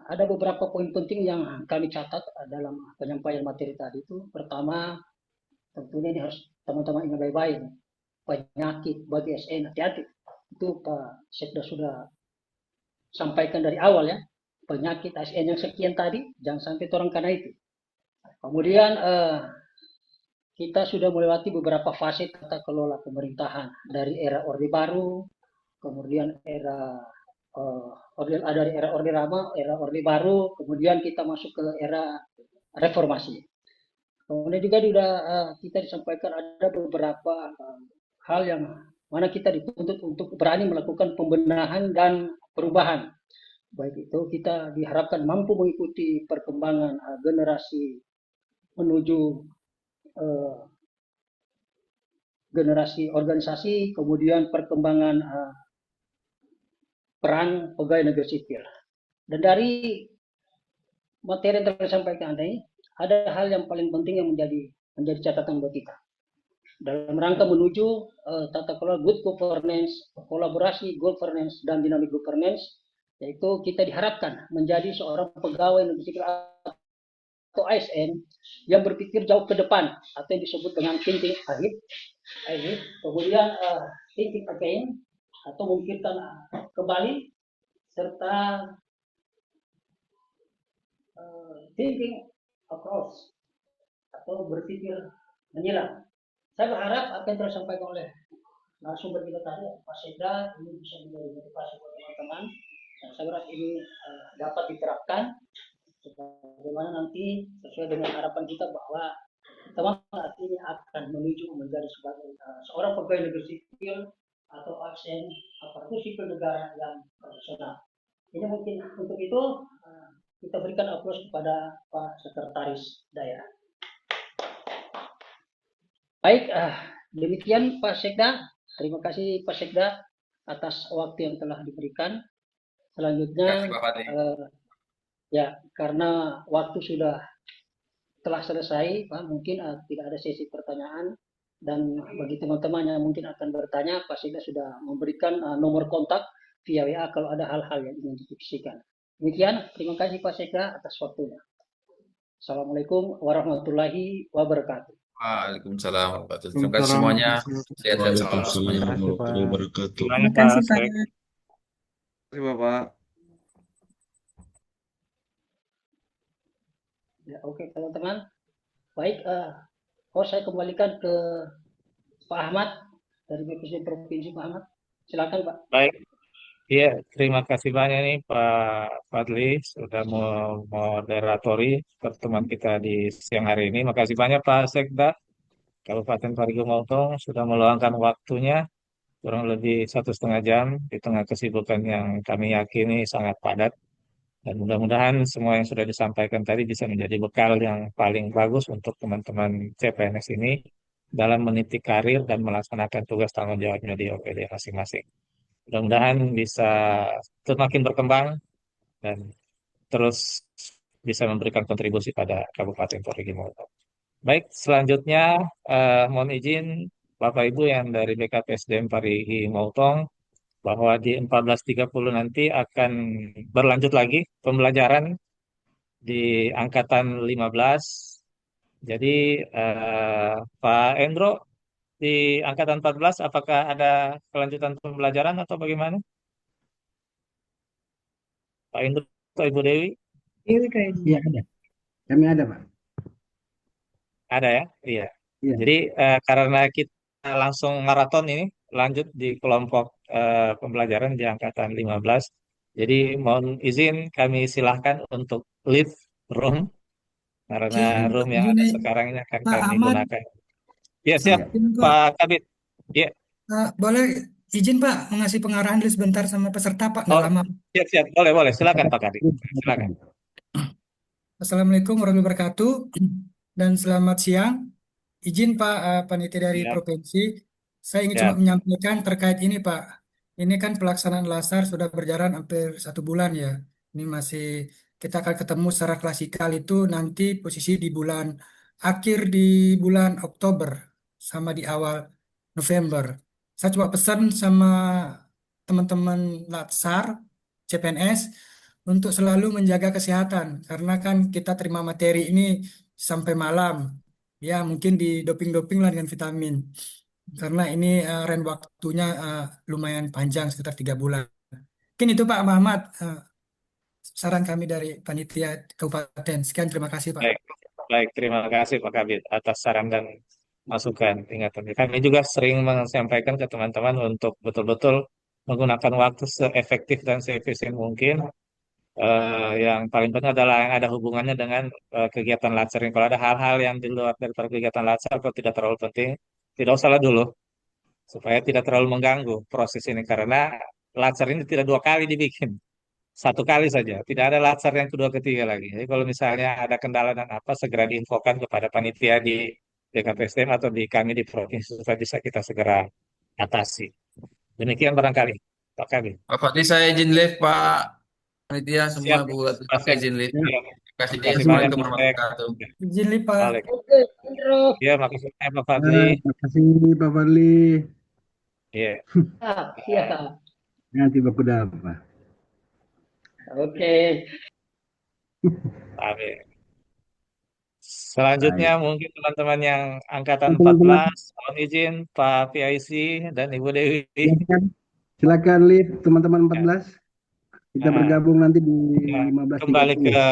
Ada beberapa poin penting yang kami catat dalam penyampaian materi tadi itu. Pertama, tentunya ini harus teman-teman ingat baik-baik. Penyakit bagi ASN, hati-hati. Itu Pak Sekda sudah sampaikan dari awal ya. Penyakit ASN yang sekian tadi, jangan sampai orang karena itu. Kemudian kita sudah melewati beberapa fase tata kelola pemerintahan dari era Orde Baru, kemudian dari era Orde Lama, era Orde Baru, kemudian kita masuk ke era reformasi. Kemudian juga sudah kita disampaikan ada beberapa hal yang mana kita dituntut untuk berani melakukan pembenahan dan perubahan. Baik itu kita diharapkan mampu mengikuti perkembangan generasi menuju generasi organisasi, kemudian perkembangan peran pegawai negeri sipil. Dan dari materi yang telah disampaikan tadi, ada hal yang paling penting yang menjadi catatan buat kita. Dalam rangka menuju tata kelola good governance, kolaborasi governance, dan dynamic governance, yaitu kita diharapkan menjadi seorang pegawai negeri sipil atau ASN yang berpikir jauh ke depan atau yang disebut dengan thinking ahead, kemudian thinking again atau memikirkan kembali, serta thinking across atau berpikir menyilang. Saya berharap apa yang telah disampaikan oleh narasumber kita tadi, Pak Sekda, ini bisa menjadi motivasi buat teman-teman. Saya berharap ini dapat diterapkan bagaimana nanti sesuai dengan harapan kita bahwa teman saat ini akan menuju menjadi sebagai seorang pegawai negeri sipil atau ASN aparatur sipil negara yang profesional. Ini mungkin untuk itu kita berikan aplaus kepada Pak Sekretaris Daerah. Baik, demikian Pak Sekda. Terima kasih Pak Sekda atas waktu yang telah diberikan. Selanjutnya, ya karena waktu sudah telah selesai, Pak, mungkin tidak ada sesi pertanyaan. Dan bagi teman-teman yang mungkin akan bertanya, Pak Sekda sudah memberikan nomor kontak via WA kalau ada hal-hal yang ingin didiskusikan. Demikian, terima kasih Pak Sekda atas waktunya. Assalamualaikum warahmatullahi wabarakatuh. Waalaikumsalam warahmatullahi wabarakatuh. Terima kasih semuanya. Sehat-sehat selalu semuanya. Waalaikumsalam warahmatullahi wabarakatuh. Terima Terima kasih, kasih, Pak. Pak. Terima kasih, Bapak. Ya, oke teman-teman. Baik, saya kembalikan ke Pak Ahmad dari BPC Provinsi. Pak Ahmad, silakan Pak. Baik, iya, terima kasih banyak nih Pak Fadli sudah moderatori pertemuan kita di siang hari ini. Makasih banyak Pak Sekda Kabupaten Parigi Motong sudah meluangkan waktunya kurang lebih 1,5 jam di tengah kesibukan yang kami yakini sangat padat. Dan mudah-mudahan semua yang sudah disampaikan tadi bisa menjadi bekal yang paling bagus untuk teman-teman CPNS ini dalam meniti karir dan melaksanakan tugas tanggung jawabnya di OPD masing-masing. Mudah-mudahan bisa semakin berkembang dan terus bisa memberikan kontribusi pada Kabupaten Parigi Motong. Baik, selanjutnya mohon izin Bapak Ibu yang dari BKPSDM Parigi Motong bahwa di 14.30 nanti akan berlanjut lagi pembelajaran di angkatan 15. Jadi Pak Endro di angkatan 14 apakah ada kelanjutan pembelajaran atau bagaimana? Pak Endro atau Ibu Dewi? Iya ada. Kami ada, Pak. Ada ya? Iya. Iya. Jadi karena kita langsung maraton ini lanjut di kelompok pembelajaran di angkatan 15. Jadi mohon izin kami silahkan untuk leave room karena room yang ada sekarang ini akan Pak kami Ahmad, gunakan. Ya siap izin, Pak. Pak Kabit. Ya. Boleh izin Pak mengasih pengarahan dulu sebentar sama peserta Pak, nggak Oh, lama. siap. Boleh. Silakan Pak Kabit. Silakan. Assalamualaikum warahmatullahi wabarakatuh dan selamat siang. Izin Pak, panitia dari Siap. provinsi, saya ingin Siap. cuma menyampaikan terkait ini Pak. Ini kan pelaksanaan LASAR sudah berjalan hampir 1 bulan ya. Ini masih kita akan ketemu secara klasikal itu nanti posisi di bulan akhir di bulan Oktober sama di awal November. Saya coba pesan sama teman-teman LASAR, CPNS untuk selalu menjaga kesehatan karena kan kita terima materi ini sampai malam. Ya, mungkin di doping-doping lah dengan vitamin. Karena ini range waktunya lumayan panjang, sekitar 3 bulan. Mungkin itu Pak Muhammad, saran kami dari panitia kabupaten. Sekian, terima kasih Pak. Baik, terima kasih Pak Kabit atas saran dan masukan ingatan. Kami juga sering menyampaikan ke teman-teman untuk betul-betul menggunakan waktu seefektif dan seefisien mungkin. Yang paling penting adalah yang ada hubungannya dengan kegiatan latsar. Kalau ada hal-hal yang di luar daripada kegiatan latsar, kalau tidak terlalu penting, tidak usahlah dulu, supaya tidak terlalu mengganggu proses ini. Karena latsar ini tidak 2 kali dibikin, 1 kali saja. Tidak ada latsar yang kedua, ketiga lagi. Jadi kalau misalnya ada kendala dan apa, segera diinfokan kepada panitia di BKPSDM atau di kami di provinsi supaya bisa kita segera atasi. Demikian barangkali, Pak Kabit. Pak Fadli, saya izin live Pak panitia semua Siap, buat Pak Sek. izin live. Iya. Terima kasih. Terima kasih banyak, Assalamualaikum Pak warahmatullahi Sek. wabarakatuh. Izin Pak. Balik. Oke, Indro. Ya, makasih banyak Pak Fadli. Terima kasih Pak Fadli. Iya. Siap. Nanti Bapak udah apa? Oke. Amin. Selanjutnya mungkin teman-teman yang angkatan Teman-teman. 14, mohon izin Pak PIC dan Ibu Dewi. Silakan live teman-teman 14. Kita Nah, bergabung nanti di ya, 15.30. kembali ke